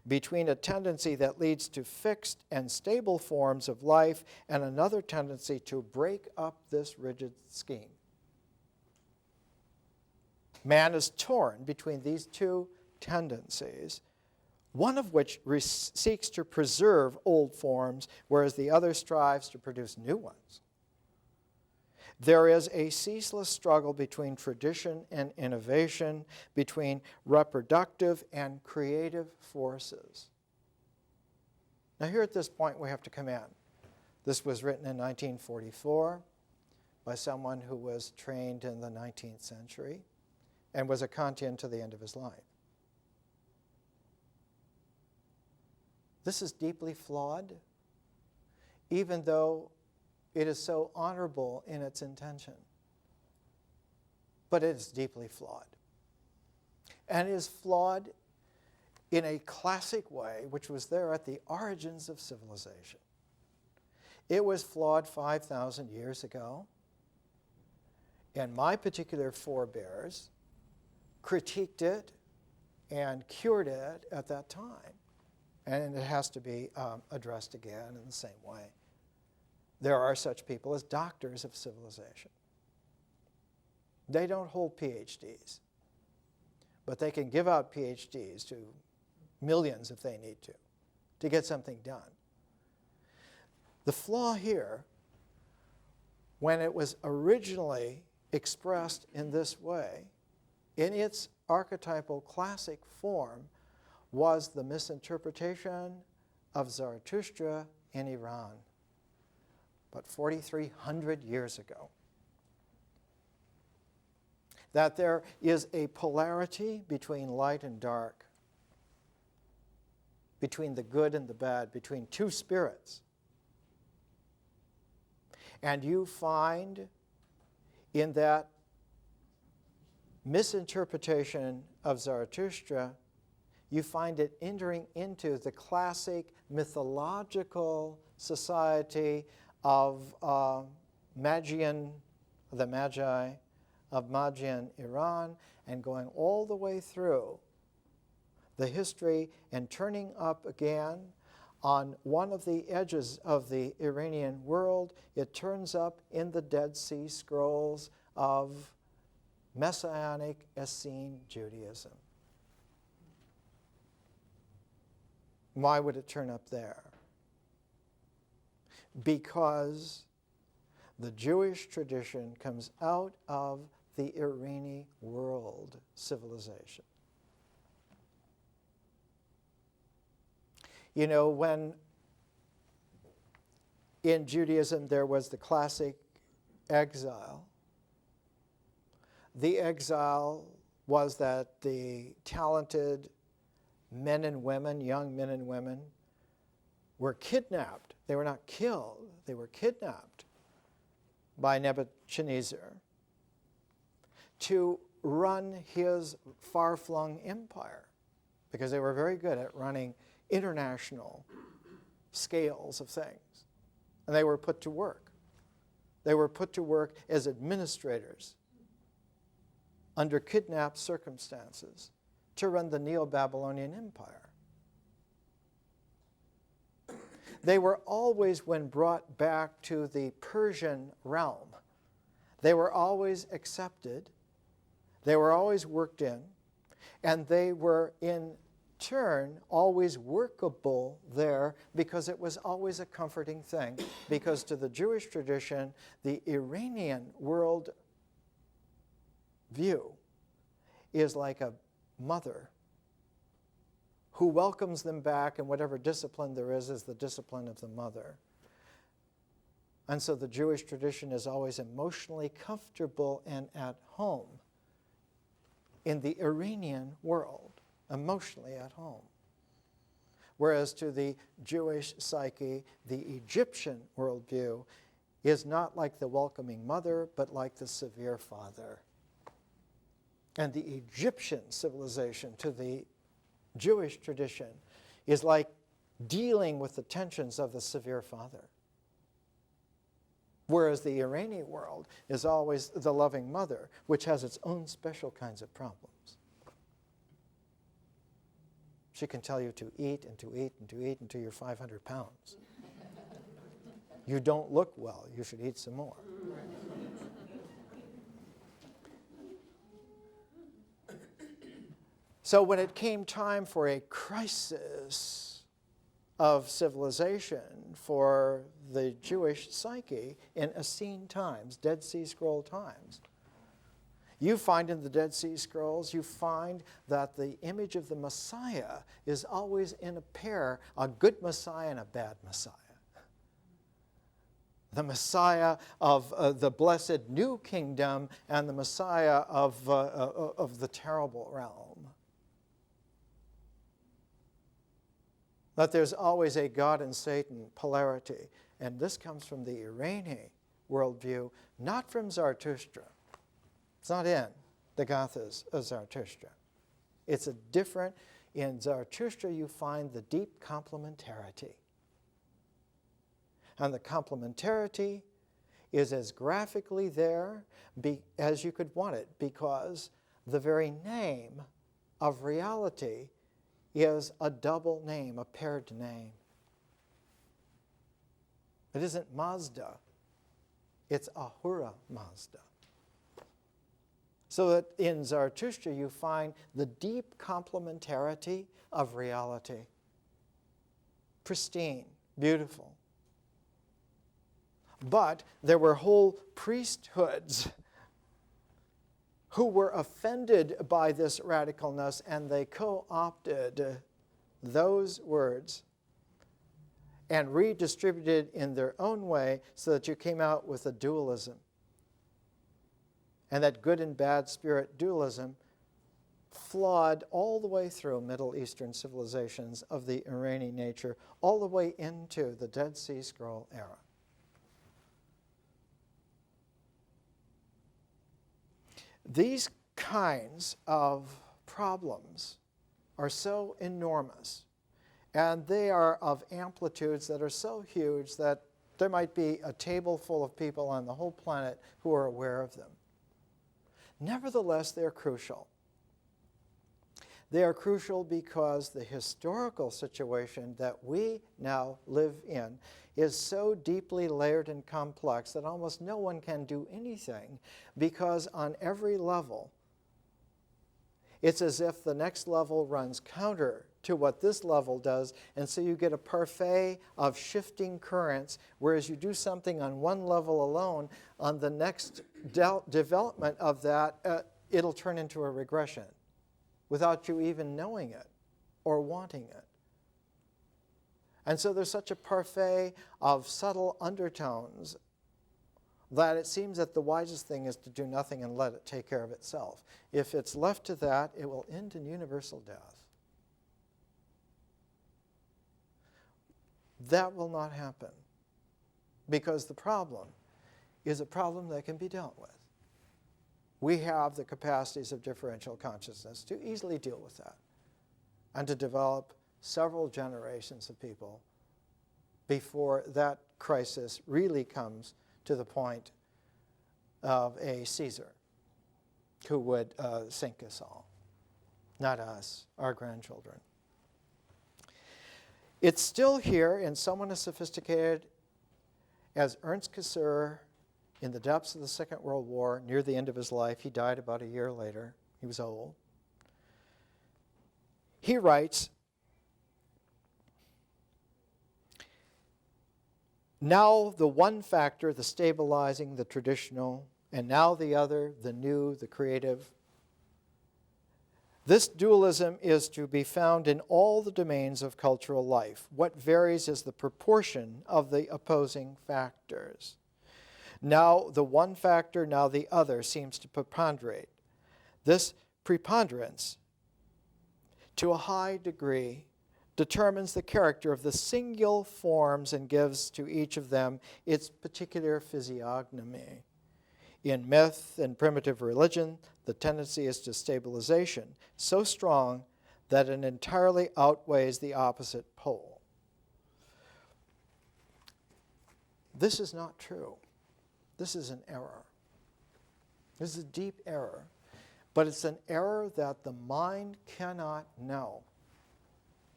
Speaker 1: between a tendency that leads to fixed and stable forms of life and another tendency to break up this rigid scheme. Man is torn between these two tendencies, one of which seeks to preserve old forms, whereas the other strives to produce new ones. There is a ceaseless struggle between tradition and innovation, between reproductive and creative forces. Now here at this point we have to come in. This was written in 1944 by someone who was trained in the 19th century and was a Kantian to the end of his life. This is deeply flawed, even though it is so honorable in its intention. But it is deeply flawed. And it is flawed in a classic way, which was there at the origins of civilization. It was flawed 5,000 years ago, and my particular forebears critiqued it and cured it at that time. And it has to be addressed again in the same way. There are such people as doctors of civilization. They don't hold PhDs, but they can give out PhDs to millions if they need to get something done. The flaw here, when it was originally expressed in this way, in its archetypal classic form, was the misinterpretation of Zarathustra in Iran, but 4,300 years ago. That there is a polarity between light and dark, between the good and the bad, between two spirits. And you find in that misinterpretation of Zarathustra, you find it entering into the classic mythological society of the Magi, of Magian Iran, and going all the way through the history and turning up again on one of the edges of the Iranian world. It turns up in the Dead Sea Scrolls of Messianic Essene Judaism. Why would it turn up there? Because the Jewish tradition comes out of the Iranian world civilization. You know, when in Judaism there was the classic exile, the exile was that the talented men and women, young men and women, were kidnapped. They were not killed. They were kidnapped by Nebuchadnezzar to run his far-flung empire, because they were very good at running international scales of things. And they were put to work. They were put to work as administrators under kidnapped circumstances to run the Neo-Babylonian Empire. They were always, when brought back to the Persian realm, they were always accepted, they were always worked in, and they were in turn always workable there, because it was always a comforting thing. Because to the Jewish tradition, the Iranian world view is like a mother who welcomes them back, and whatever discipline there is the discipline of the mother. And so the Jewish tradition is always emotionally comfortable and at home in the Iranian world, emotionally at home. whereas to the Jewish psyche, the Egyptian worldview is not like the welcoming mother, but like the severe father. And the Egyptian civilization to the Jewish tradition is like dealing with the tensions of the severe father. Whereas the Iranian world is always the loving mother, which has its own special kinds of problems. She can tell you to eat and to eat and to eat until you're 500 pounds. You don't look well, you should eat some more. So when it came time for a crisis of civilization for the Jewish psyche in Essene times, Dead Sea Scroll times, you find in the Dead Sea Scrolls, you find that the image of the Messiah is always in a pair, a good Messiah and a bad Messiah. The Messiah of the blessed new kingdom and the Messiah of the terrible realm. That there's always a God and Satan polarity. And this comes from the Iranian worldview, not from Zarathustra. It's not in the Gathas of Zarathustra. It's a different, in Zarathustra you find the deep complementarity. And the complementarity is as graphically there as you could want it, because the very name of reality is a double name, a paired name. It isn't Mazda, it's Ahura Mazda. So that in Zarathustra you find the deep complementarity of reality. Pristine, beautiful. But there were whole priesthoods who were offended by this radicalness, and they co-opted those words and redistributed in their own way so that you came out with a dualism. And that good and bad spirit dualism flawed all the way through Middle Eastern civilizations of the Iranian nature, all the way into the Dead Sea Scroll era. These kinds of problems are so enormous, and they are of amplitudes that are so huge that there might be a table full of people on the whole planet who are aware of them. Nevertheless, they're crucial. They are crucial because the historical situation that we now live in is so deeply layered and complex that almost no one can do anything, because on every level, it's as if the next level runs counter to what this level does, and so you get a parfait of shifting currents, whereas you do something on one level alone, on the next development of that, it'll turn into a regression without you even knowing it or wanting it. And so there's such a parfait of subtle undertones that it seems that the wisest thing is to do nothing and let it take care of itself. If it's left to that, it will end in universal death. That will not happen, because the problem is a problem that can be dealt with. We have the capacities of differential consciousness to easily deal with that and to develop several generations of people before that crisis really comes to the point of a Caesar who would sink us all, not us, our grandchildren. It's still here in someone as sophisticated as Ernst Cassirer in the depths of the Second World War, near the end of his life. He died about a year later. He was old. He writes, now the one factor, the stabilizing, the traditional, and now the other, the new, the creative. This dualism is to be found in all the domains of cultural life. What varies is the proportion of the opposing factors. Now the one factor, now the other seems to preponderate. This preponderance, to a high degree, determines the character of the single forms and gives to each of them its particular physiognomy. In myth and primitive religion, the tendency is to stabilization, so strong that it entirely outweighs the opposite pole. This is not true. This is an error. This is a deep error, but it's an error that the mind cannot know.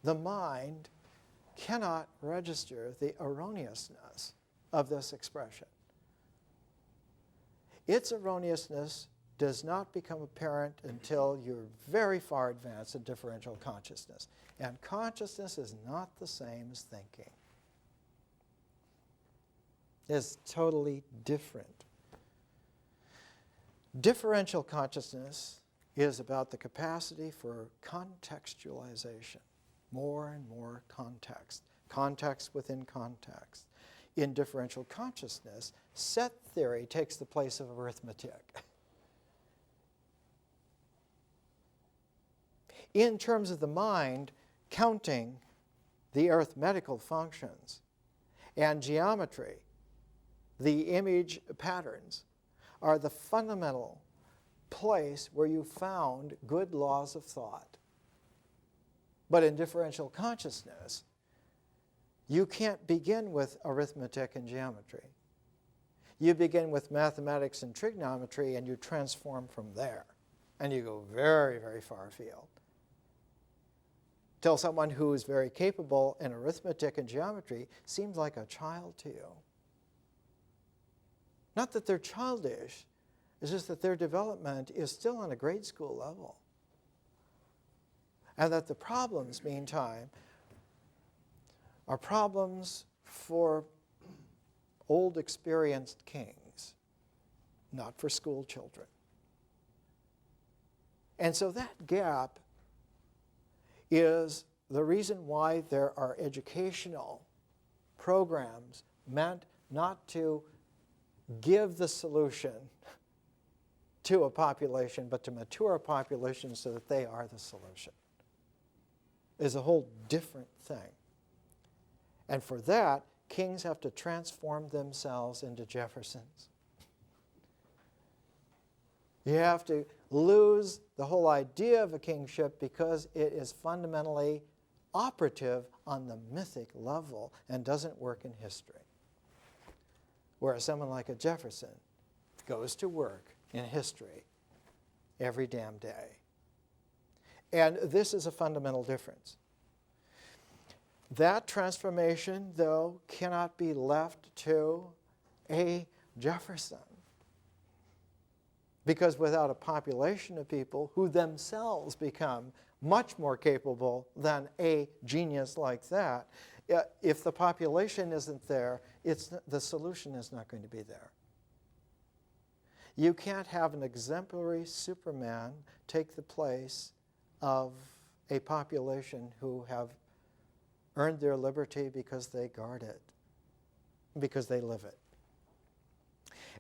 Speaker 1: The mind cannot register the erroneousness of this expression. Its erroneousness does not become apparent until you're very far advanced in differential consciousness. And consciousness is not the same as thinking. It's totally different. Differential consciousness is about the capacity for contextualization. More and more context. Context within context. In differential consciousness, set theory takes the place of arithmetic. In terms of the mind, counting the arithmetical functions and geometry, the image patterns, are the fundamental place where you found good laws of thought. But in differential consciousness, you can't begin with arithmetic and geometry. You begin with mathematics and trigonometry, and you transform from there. And you go very, very far afield. Till someone who is very capable in arithmetic and geometry seems like a child to you. Not that they're childish, it's just that their development is still on a grade school level. And that the problems, meantime, are problems for old experienced kings, not for school children. And so that gap is the reason why there are educational programs meant not to give the solution to a population, but to mature a population so that they are the solution. Is a whole different thing. And for that, kings have to transform themselves into Jeffersons. You have to lose the whole idea of a kingship because it is fundamentally operative on the mythic level and doesn't work in history. Whereas someone like a Jefferson goes to work in history every damn day. And this is a fundamental difference. That transformation, though, cannot be left to a Jefferson. Because without a population of people who themselves become much more capable than a genius like that, if the population isn't there, the solution is not going to be there. You can't have an exemplary Superman take the place of a population who have earned their liberty because they guard it, because they live it.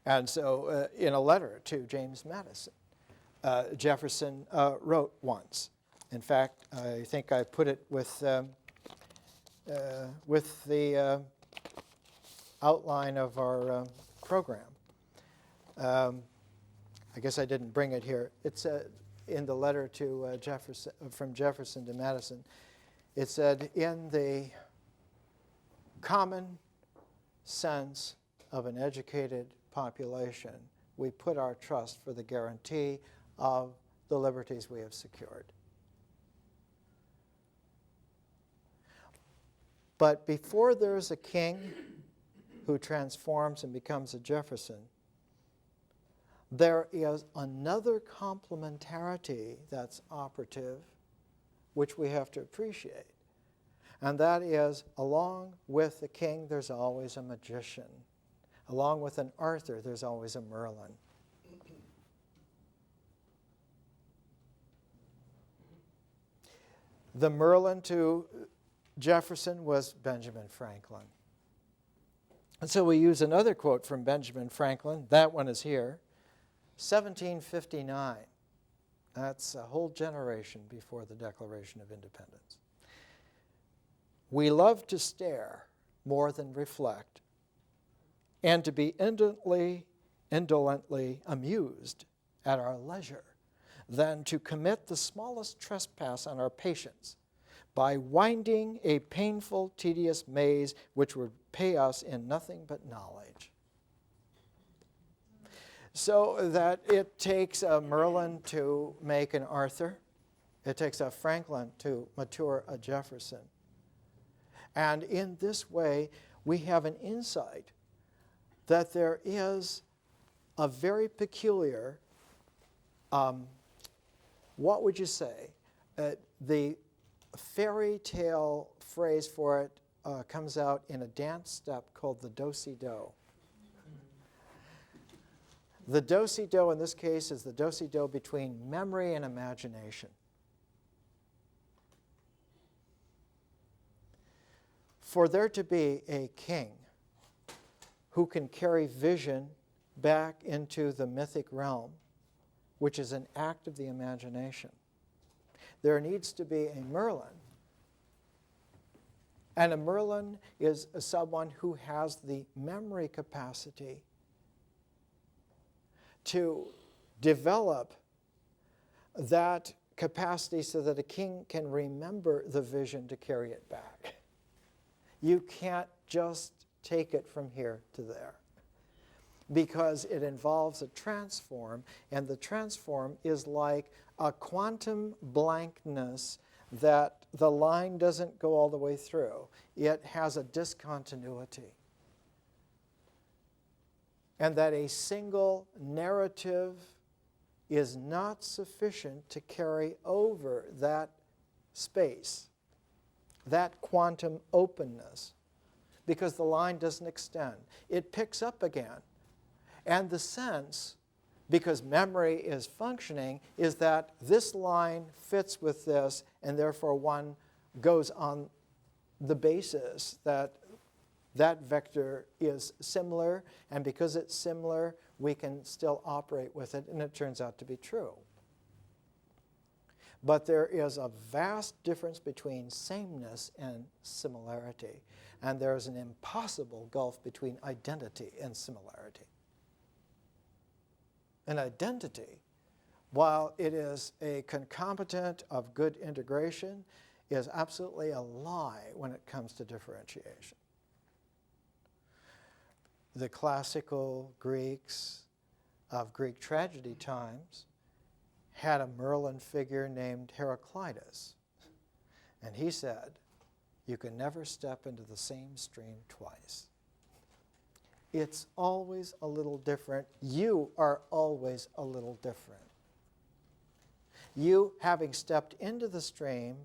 Speaker 1: And so in a letter to James Madison, Jefferson wrote once. In fact, I think I put it with the outline of our program. I guess I didn't bring it here. It's in the letter to Jefferson, from Jefferson to Madison. It said, in the common sense of an educated population, we put our trust for the guarantee of the liberties we have secured. But before there's a king who transforms and becomes a Jefferson, there is another complementarity that's operative, which we have to appreciate. And that is, along with the king, there's always a magician. Along with an Arthur, there's always a Merlin. The Merlin to Jefferson was Benjamin Franklin. And so we use another quote from Benjamin Franklin. That one is here. 1759. That's a whole generation before the Declaration of Independence. We love to stare more than reflect, and to be indolently amused at our leisure than to commit the smallest trespass on our patience by winding a painful, tedious maze which would pay us in nothing but knowledge. So that it takes a Merlin to make an Arthur. It takes a Franklin to mature a Jefferson. And in this way, we have an insight that there is a very peculiar, what would you say? The fairy tale phrase for it comes out in a dance step called the do-si-do. The do-si-do in this case is the do-si-do between memory and imagination. For there to be a king who can carry vision back into the mythic realm, which is an act of the imagination, there needs to be a Merlin. And a Merlin is someone who has the memory capacity to develop that capacity so that a king can remember the vision to carry it back. You can't just take it from here to there, because it involves a transform, and the transform is like a quantum blankness that the line doesn't go all the way through. It has a discontinuity. And that a single narrative is not sufficient to carry over that space, that quantum openness, because the line doesn't extend. It picks up again. And the sense, because memory is functioning, is that this line fits with this, and therefore one goes on the basis that that vector is similar, and because it's similar, we can still operate with it, and it turns out to be true. But there is a vast difference between sameness and similarity, and there is an impossible gulf between identity and similarity. An identity, while it is a concomitant of good integration, is absolutely a lie when it comes to differentiation. The classical Greeks of Greek tragedy times had a Merlin figure named Heraclitus. And he said, you can never step into the same stream twice. It's always a little different. You are always a little different. You, having stepped into the stream,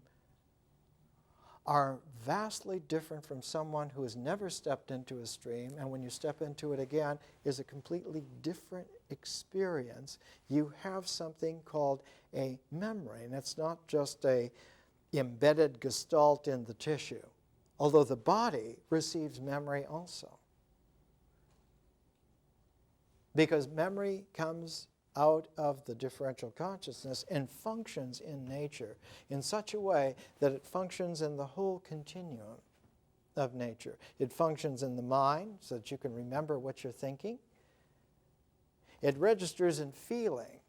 Speaker 1: are vastly different from someone who has never stepped into a stream, and when you step into it again, is a completely different experience. You have something called a memory, and it's not just a embedded gestalt in the tissue, although the body receives memory also. Because memory comes out of the differential consciousness and functions in nature in such a way that it functions in the whole continuum of nature. It functions in the mind so that you can remember what you're thinking. It registers in feeling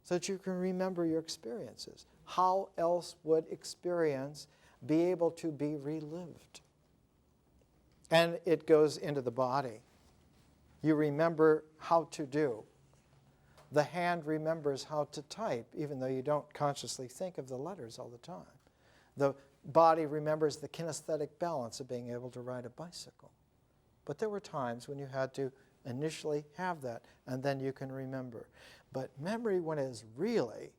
Speaker 1: so that you can remember your experiences. How else would experience be able to be relived? And it goes into the body. You remember how to do. The hand remembers how to type, even though you don't consciously think of the letters all the time. The body remembers the kinesthetic balance of being able to ride a bicycle. But there were times when you had to initially have that, and then you can remember. But memory, when it is really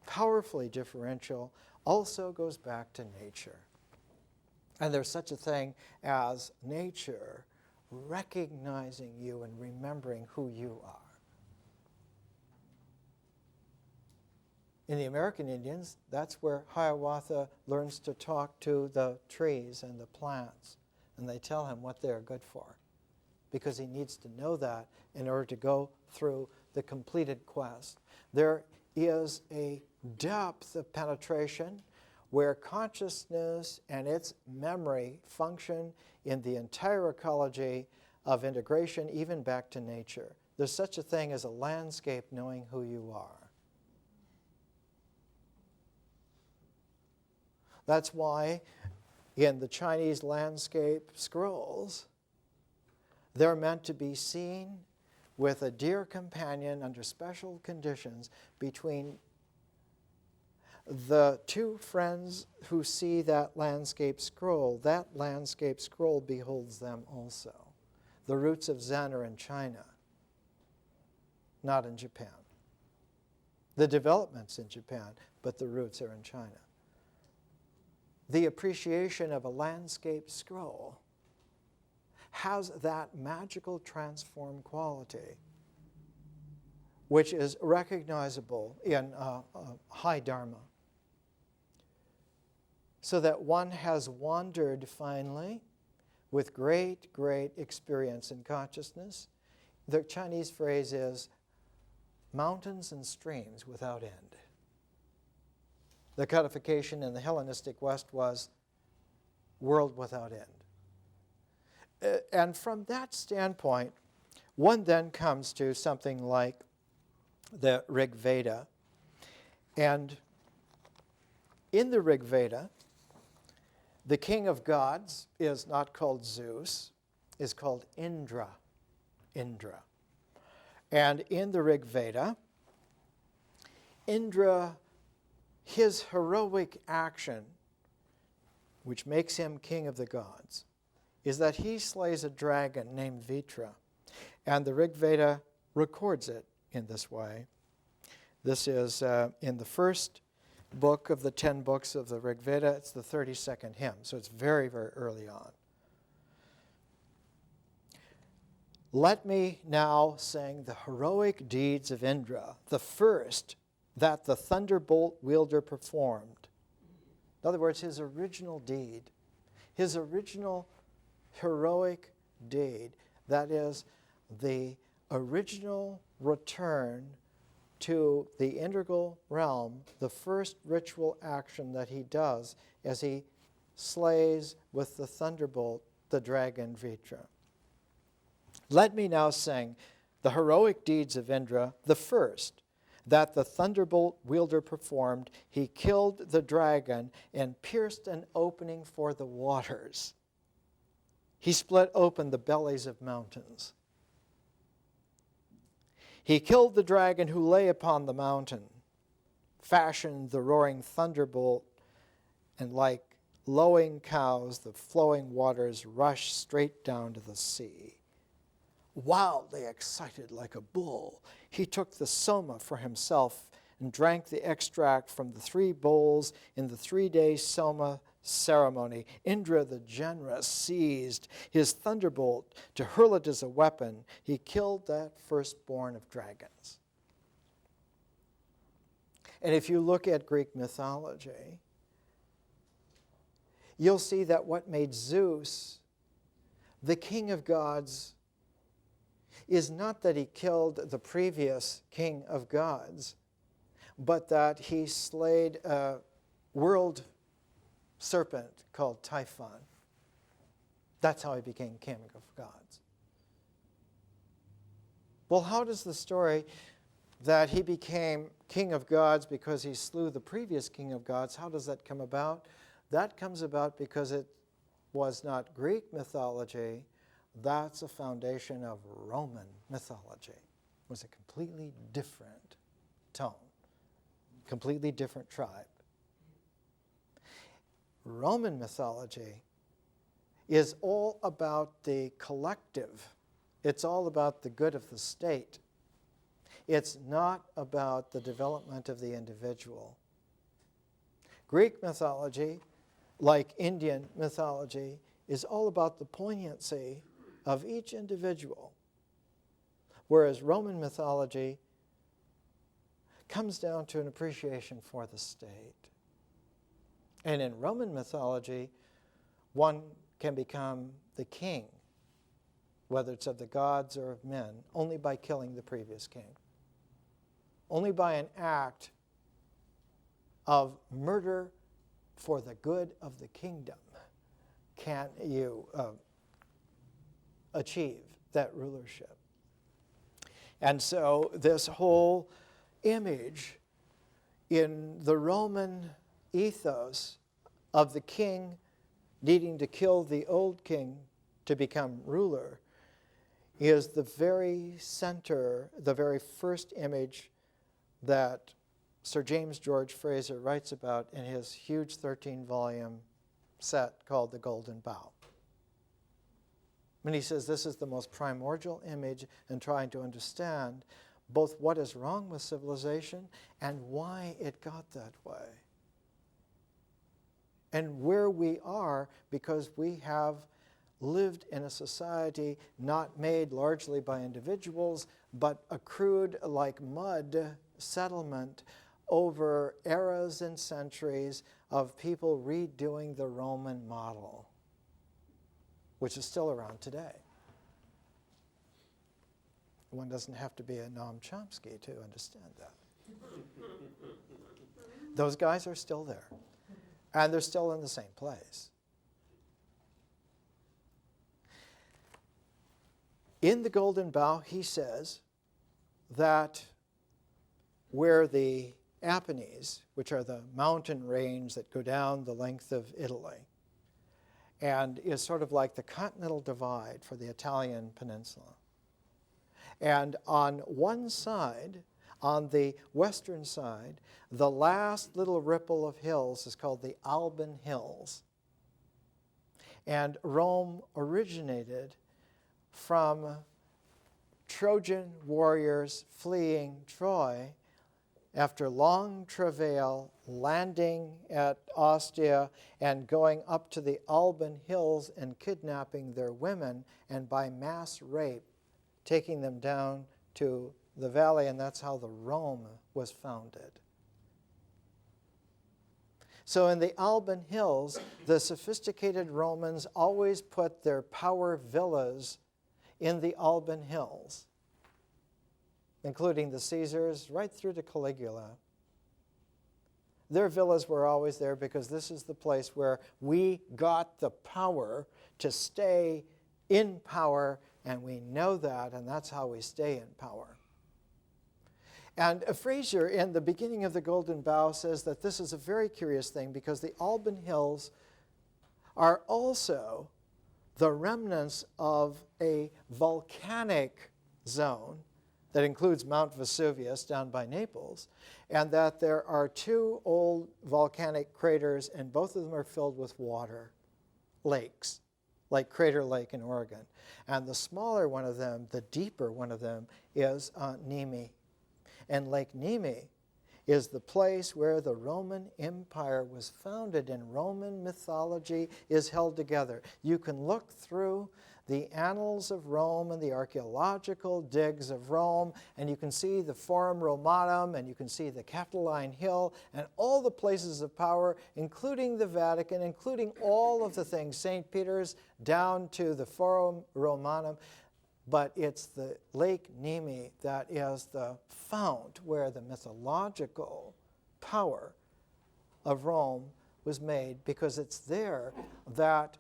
Speaker 1: powerfully differential, also goes back to nature. And there's such a thing as nature recognizing you and remembering who you are. In the American Indians, that's where Hiawatha learns to talk to the trees and the plants, and they tell him what they're good for, because he needs to know that in order to go through the completed quest. There is a depth of penetration where consciousness and its memory function in the entire ecology of integration, even back to nature. There's such a thing as a landscape knowing who you are. That's why in the Chinese landscape scrolls, they're meant to be seen with a dear companion under special conditions between the two friends who see that landscape scroll. That landscape scroll beholds them also. The roots of Zen are in China, not in Japan. The development's in Japan, but the roots are in China. The appreciation of a landscape scroll has that magical transform quality, which is recognizable in high Dharma. So that one has wandered finally with great, great experience in consciousness. The Chinese phrase is mountains and streams without end. The codification in the Hellenistic West was world without end. And from that standpoint, one then comes to something like the Rig Veda. And in the Rig Veda, the king of gods is not called Zeus, is called Indra. Indra. And in the Rig Veda, Indra, his heroic action, which makes him king of the gods, is that he slays a dragon named Vitra. And the Rig Veda records it in this way. This is in the first book of the 10 books of the Rig Veda. It's the 32nd hymn, so it's very, very early on. Let me now sing the heroic deeds of Indra, the first that the thunderbolt wielder performed. In other words, his original deed, his original heroic deed, that is the original return to the integral realm, the first ritual action that he does as he slays with the thunderbolt the dragon Vitra. Let me now sing the heroic deeds of Indra, the first that the thunderbolt wielder performed. He killed the dragon and pierced an opening for the waters. He split open the bellies of mountains. He killed the dragon who lay upon the mountain, fashioned the roaring thunderbolt, and like lowing cows, the flowing waters rushed straight down to the sea. Wildly excited like a bull, he took the soma for himself and drank the extract from the 3 bowls in the 3-day soma ceremony. Indra the generous seized his thunderbolt to hurl it as a weapon. He killed that firstborn of dragons. And if you look at Greek mythology, you'll see that what made Zeus the king of gods is not that he killed the previous king of gods, but that he slayed a world serpent called Typhon. That's how he became king of gods. Well, how does the story that he became king of gods because he slew the previous king of gods, how does that come about? That comes about because it was not Greek mythology. That's a foundation of Roman mythology. It was a completely different tone, completely different tribe. Roman mythology is all about the collective. It's all about the good of the state. It's not about the development of the individual. Greek mythology, like Indian mythology, is all about the poignancy of each individual, whereas Roman mythology comes down to an appreciation for the state. And in Roman mythology, one can become the king, whether it's of the gods or of men, only by killing the previous king. Only by an act of murder for the good of the kingdom can you achieve that rulership. And so this whole image in the Roman ethos of the king needing to kill the old king to become ruler is the very center, the very first image that Sir James George Fraser writes about in his huge 13-volume set called The Golden Bough. And he says this is the most primordial image in trying to understand both what is wrong with civilization and why it got that way. And where we are because we have lived in a society not made largely by individuals, but accrued like mud settlement over eras and centuries of people redoing the Roman model, which is still around today. One doesn't have to be a Noam Chomsky to understand that. Those guys are still there, and they're still in the same place. In The Golden Bough, he says that where the Apennines, which are the mountain range that go down the length of Italy, and is sort of like the continental divide for the Italian peninsula. And on one side, on the western side, the last little ripple of hills is called the Alban Hills. And Rome originated from Trojan warriors fleeing Troy after long travail, landing at Ostia and going up to the Alban Hills and kidnapping their women, and by mass rape taking them down to the valley, and that's how the Rome was founded. So in the Alban Hills, the sophisticated Romans always put their power villas in the Alban Hills, including the Caesars, right through to Caligula. Their villas were always there because this is the place where we got the power to stay in power, and we know that, and that's how we stay in power. And Fraser, in the beginning of The Golden Bough, says that this is a very curious thing because the Alban Hills are also the remnants of a volcanic zone that includes Mount Vesuvius down by Naples, and that there are two old volcanic craters, and both of them are filled with water, lakes, like Crater Lake in Oregon. And the smaller one of them, the deeper one of them, is Nemi. And Lake Nemi is the place where the Roman Empire was founded, and Roman mythology is held together. You can look through the annals of Rome and the archaeological digs of Rome, and you can see the Forum Romanum, and you can see the Capitoline Hill, and all the places of power, including the Vatican, including all of the things, St. Peter's down to the Forum Romanum. But it's the Lake Nemi that is the fount where the mythological power of Rome was made, because it's there that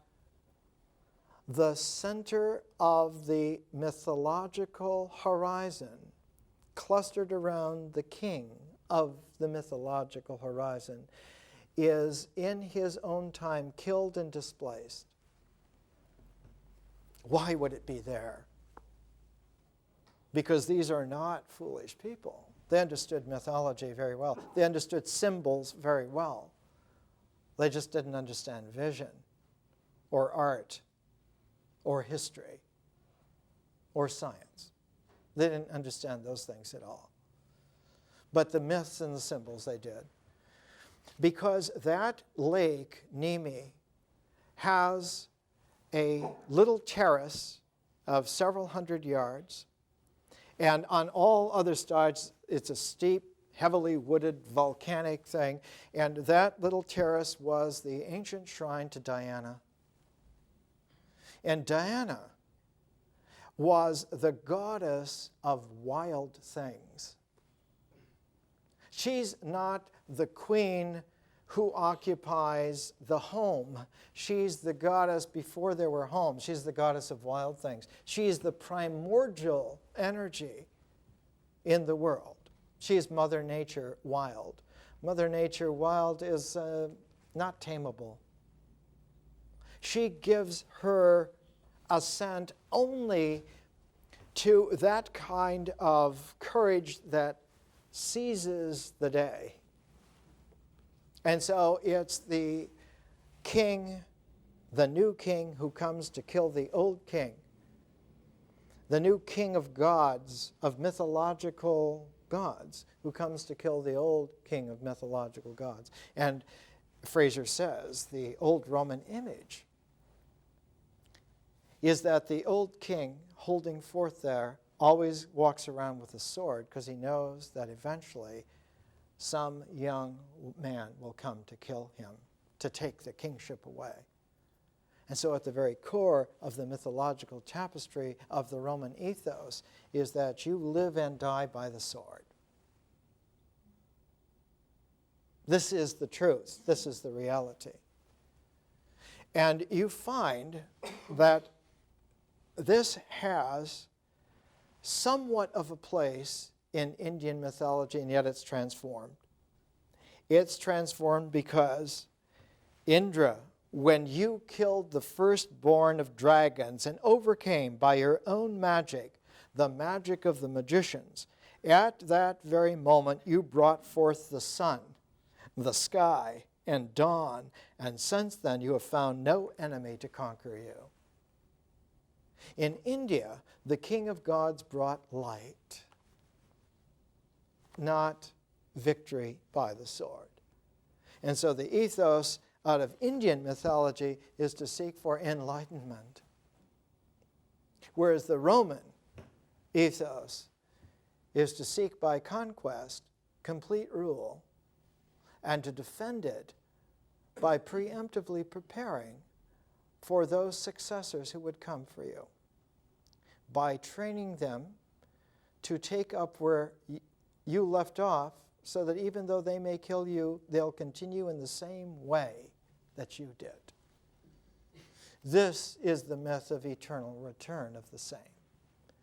Speaker 1: the center of the mythological horizon clustered around the king of the mythological horizon is in his own time killed and displaced. Why would it be there? Because these are not foolish people. They understood mythology very well. They understood symbols very well. They just didn't understand vision or art or history or science. They didn't understand those things at all. But the myths and the symbols they did. Because that lake, Nemi, has a little terrace of several hundred yards, and on all other sides, it's a steep, heavily wooded, volcanic thing. And that little terrace was the ancient shrine to Diana. And Diana was the goddess of wild things. She's not the queen who occupies the home. She's the goddess before there were homes. She's the goddess of wild things. She's the primordial energy in the world. She is Mother Nature wild. Mother Nature wild is not tameable. She gives her assent only to that kind of courage that seizes the day. And so it's the king, the new king who comes to kill the old king, the new king of gods, of mythological gods, who comes to kill the old king of mythological gods. And Fraser says the old Roman image is that the old king holding forth there always walks around with a sword because he knows that eventually some young man will come to kill him, to take the kingship away. And so at the very core of the mythological tapestry of the Roman ethos is that you live and die by the sword. This is the truth. This is the reality. And you find that this has somewhat of a place in Indian mythology, and yet it's transformed. It's transformed because Indra, when you killed the firstborn of dragons and overcame by your own magic the magic of the magicians, at that very moment you brought forth the sun, the sky, and dawn, and since then you have found no enemy to conquer you. In India, the king of gods brought light, not victory by the sword. And so the ethos out of Indian mythology is to seek for enlightenment, whereas the Roman ethos is to seek by conquest complete rule and to defend it by preemptively preparing for those successors who would come for you, by training them to take up where you left off, so that even though they may kill you, they'll continue in the same way that you did. This is the myth of eternal return of the same.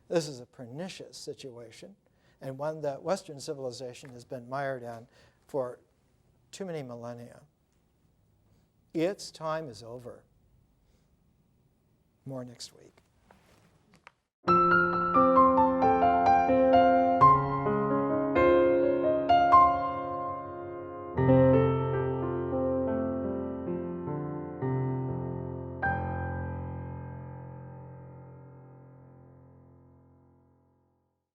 Speaker 1: This is a pernicious situation, and one that Western civilization has been mired in for too many millennia. Its time is over. More next week.